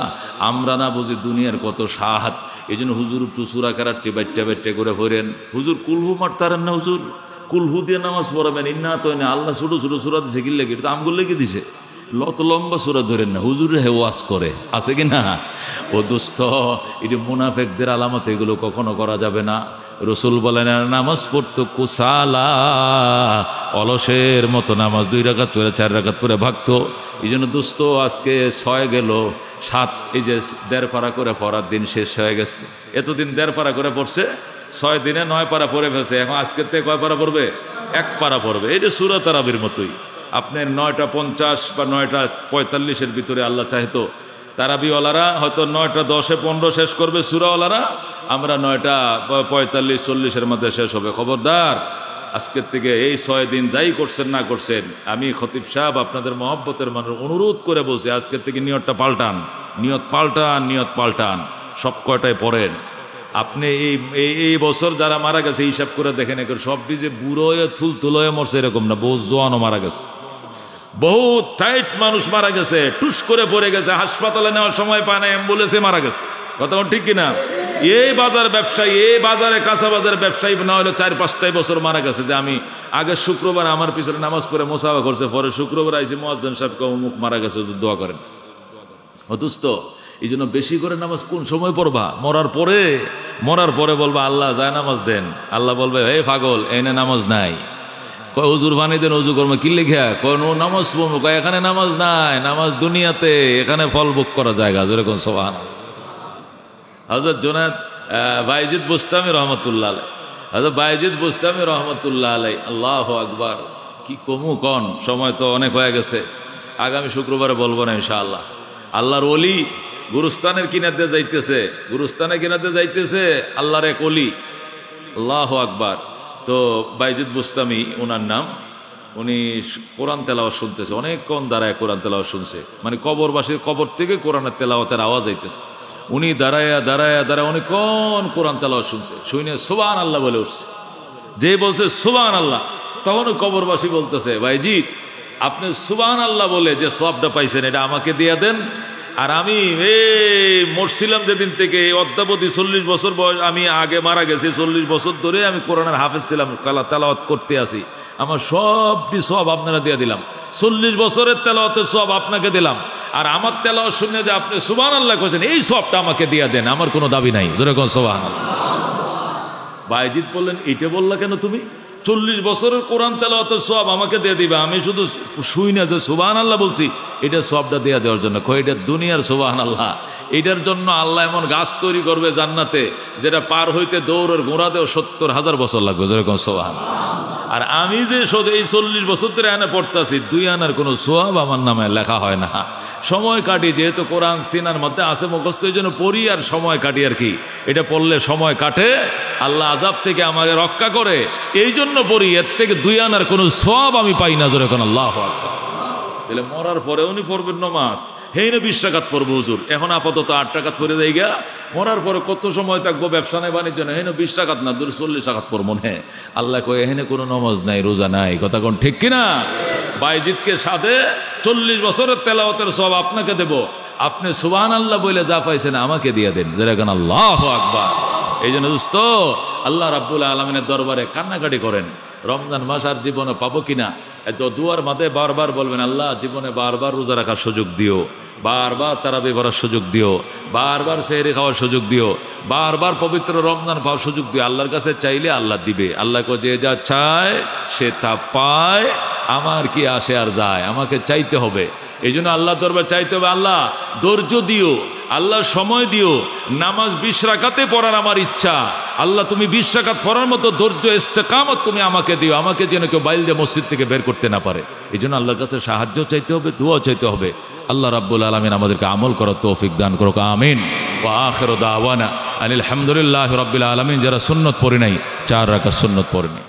আমরা না বুঝি দুনিয়ার কত স্বাদ। এই জন্য হুজুর একটু সুরা কারাট্টি বাট্টা করে ভরেন। হুজুর কুলহু মারতারেন না, হুজুর কুলহু দিয়ে নামাজ পড়াবেন, ইন্না তো না, আল্লাহ ছোট ছোট সুরা দিছে, কি লেগে এটা আমগুলো লেগে দিছে, লত লম্বা সুরা ধরেন না, হুজুর হে ওয়াজ করে, আছে কি না? ও দোস্ত, এটি মুনাফিকদের আলামত, এগুলো কখনো করা যাবে না। রসুল বলেন নামাজ পড়তো কুসালা, অলসের মতো নামাজ 2 রাকাত পরে 4 রাকাত পরে ভাগতো। এই জন্য দোস্ত আজকে 6 গেল 7, এই যে 1.5 পারা করে পড়ার দিন শেষ হয়ে গেছে। এতদিন 1.5 পারা করে পড়ছে, 6 দিনে 9 পারা পড়ে ফেলছে। এখন আজকের থেকে কয় পারা পড়বে? 1 পারা পড়বে। এটা সূরা তারাবির মতোই। আপনি 9:50 বা 9:45 ভিতরে আল্লাহ চাইতো তারাবিওয়ালারা হয়তো 9:10, 15 শেষ করবে সূরাওয়ালারা, আমরা 9:45-40 মধ্যে শেষ হবে। খবরদার, আজকের থেকে এই 6 দিন যাই করছেন না করছেন, আমি খতিব সাহেব আপনাদের মহব্বতের মানুষ অনুরোধ করে বলছি, আজকের থেকে নিয়ত পাল্টান, সব কয়টায় পড়েন। আপনি এই বছর যারা মারা গেছে হিসাব করে দেখেন, এখন সবটি যে বুড়ো হয়ে থুল হয়ে মরছে এরকম না, বহু জোয়ানও মারা গেছে, বহুত টাইট মানুষ মারা গেছে, টুস করে পড়ে গেছে, হাসপাতালে নেওয়ার সময় পায় না, অ্যাম্বুলেন্সে মারা গেছে। কথা ঠিক কিনা? এই বাজার ব্যবসায়ী, এই বাজারে কাঁচা বাজার ব্যবসায়ী না হলে 4-5 বছর মারা গেছে। যে আমি আগের শুক্রবার আমার পিছনে নামাজ পড়ে মোসাফা করছে, পরে শুক্রবার আইসি মুয়াজ্জিন সাহেবকে অমুক মারা গেছে, দোয়া করেন। অথচ এই জন্য বেশি করে নামাজ কোন সময় পড়বা? মরার পরে বলবা আল্লাহ যায় নামাজ দেন। আল্লাহ বলবে হে পাগল, এনে নামাজ নাই। কয় হুজুর পানি দেন, উজু করবো কি লেখা? কয় নো নামাজ পড়বো। কয় এখানে নামাজ নাই, নামাজ দুনিয়াতে, এখানে ফল ভোগ করা জায়গা। যেরকম সুবহানাল্লাহ। হযরত জুনায়েদ বাইজিদ বুস্তামি রহমতুল্লাহ আলাইহি, হযরত বাইজিদ বুস্তামি রহমতুল্লাহ আলাইহি, আল্লাহু আকবার, কি কমু কন, সময় তো অনেক হয়ে গেছে, আগামী শুক্রবারে বলবো না ইনশাআল্লাহ। আল্লাহর ওলি গুরুস্থানের কিনারে যাইতেছে, আল্লাহর এক ওলি, আল্লাহু আকবার। তো বাইজিদ বুস্তামি ওনার নাম, উনি কোরআন তেলাওয়াত শুনতেছে, অনেকক্ষণ দাঁড়ায় কোরআন তেলাওয়াত শুনছে, মানে কবরবাসীর কবর থেকে কোরআনের তেলাওয়াতের আওয়াজ আইতেছে। উনি দাঁড়ায় অনেকক্ষণ কোরআন তেলাওয়াত শুনছে, শুনে সুবহানাল্লাহ বলে উঠছে। যে বলছে সুবহানাল্লাহ, তখন কবরবাসী বলতেছে বাইজিদ আপনি সুবহানাল্লাহ বলে যে সওয়াবটা পাইছেন এটা আমাকে দিয়ে দেন। আর আমি মরছিলাম যেদিন থেকে অদ্যাবধি 40 বছর বয়স, আমি আগে মারা গেছি, 40 বছর ধরে আমি কোরআনের হাফেজ ছিলাম, তেলাওয়াত করতে আসি, আমার সবটি সওয়াব আপনারা দিয়ে দিলাম। 40 বছরের তেলাওয়াতের সওয়াব আপনাকে দিলাম, আর আমার তেলাওয়াত শুনে যে আপনি সুবহানাল্লাহ কইছেন, এই সওয়াবটা আমাকে দিয়ে দেন, আমার কোনো দাবি নাই। জোরে কোন সুবহানাল্লাহ। বাইজিদ বললেন এটা বললা কেন তুমি? 40 বছরের কোরআন তেলাওয়াতের সওয়াব আমাকে দিয়ে দিবে, আমি শুধু শুই না যে সুবহানাল্লাহ বলছি, এটা সওয়াবটা দিয়ে দেওয়ার জন্য। কই এটা দুনিয়ার সুবহানাল্লাহ, এটার জন্য আল্লাহ এমন গাছ তৈরি করবে জান্নাতে, যেটা পার হইতে দৌড়ের গোড়া দেও 70,000 বছর লাগবে। যেরকম সুবহানাল্লাহ। আর আমি যে এই 40 বছর ধরে আনা পড়তেছি, 2 আনার কোনো সওয়াব আমার নামে লেখা হয় না। সময় কাটি, যেহেতু কোরআন সিনার মধ্যে আছে মুখস্থ, এই জন্য পড়ি আর সময় কাটি আর কি। এটা পড়লে সময় কাটে, আল্লাহ আযাব থেকে আমাকে রক্ষা করে, এই জন্য পড়ি। এর থেকে 2 আনার কোনো সওয়াব আমি পাই না। জোরে কোন আল্লাহু আকবার। তাহলে মরার পরে উনি পড়বেন নামাজ, হেই না 20 রাকাত পড়বো হুজুর, এখন আপাতত 8 রাকাত পড়ে যাই গা, মরার পরে কত সময় থাকবো ব্যবসা নাই বাণিজ্য নাই, হেন 20 রাকাত না 40 রাকাত পড়বো। হ্যাঁ, আল্লাহ কয়ে এখানে কোনো নামাজ নাই, রোজা নাই। কথা কোন ঠিক কিনা? বাইজিদকে সাথে 40 বছরের তেলাওয়াতের সওয়াব আপনাকে দেব, আপনি সুবহানাল্লাহ বলে যা পাইছেন আমাকে দিয়ে দেন। যেরকম আল্লাহু আকবার। এই জন্য দোস্ত, আল্লাহ রাব্বুল আলামিনের দরবারে কান্নাকাটি করেন, রমজান মাস আর জীবনে পাবো কিনা। এত দুয়ার মাঝে বারবার বলবেন আল্লাহ জীবনে বারবার রোজা রাখার সুযোগ দিও, বারবার তারাবি পড়ার সুযোগ দিও, বারবার সেহরি খাওয়ার সুযোগ দিও, বারবার পবিত্র রমজান পাওয়ার সুযোগ দিও। আল্লাহর কাছে চাইলে আল্লাহ দিবে। আল্লাহকে যে যা চায় সে তা পায়, আমার কি আসে আর যায়, আমাকে চাইতে হবে। এই জন্য আল্লাহ দরবার চাইতে হবে, আল্লাহ ধৈর্য দিও, আল্লাহ সময় দিও, নামাজ 20 রাকাতে পড়ার আমার ইচ্ছা, আল্লাহ তুমি 20 রাকাত পড়ার মতো ধৈর্য ইস্তেকামত তুমি আমাকে দিও, আমাকে যেন কেউ বাইল দিয়ে মসজিদ থেকে বের করতে না পারে। এই জন্য আল্লাহর কাছে সাহায্য চাইতে হবে, দোয়া চাইতে হবে। আল্লাহ রাব্বুল আলামিন আমাদেরকে আমল করার তৌফিক দান করুক, আমিন। ওয়া আখিরু দাওয়ানা আলহামদুলিল্লাহি রাব্বিল আলামিন। যারা সুন্নত পড়ে নাই 4 রাকাত সুন্নত পড়ে নাই।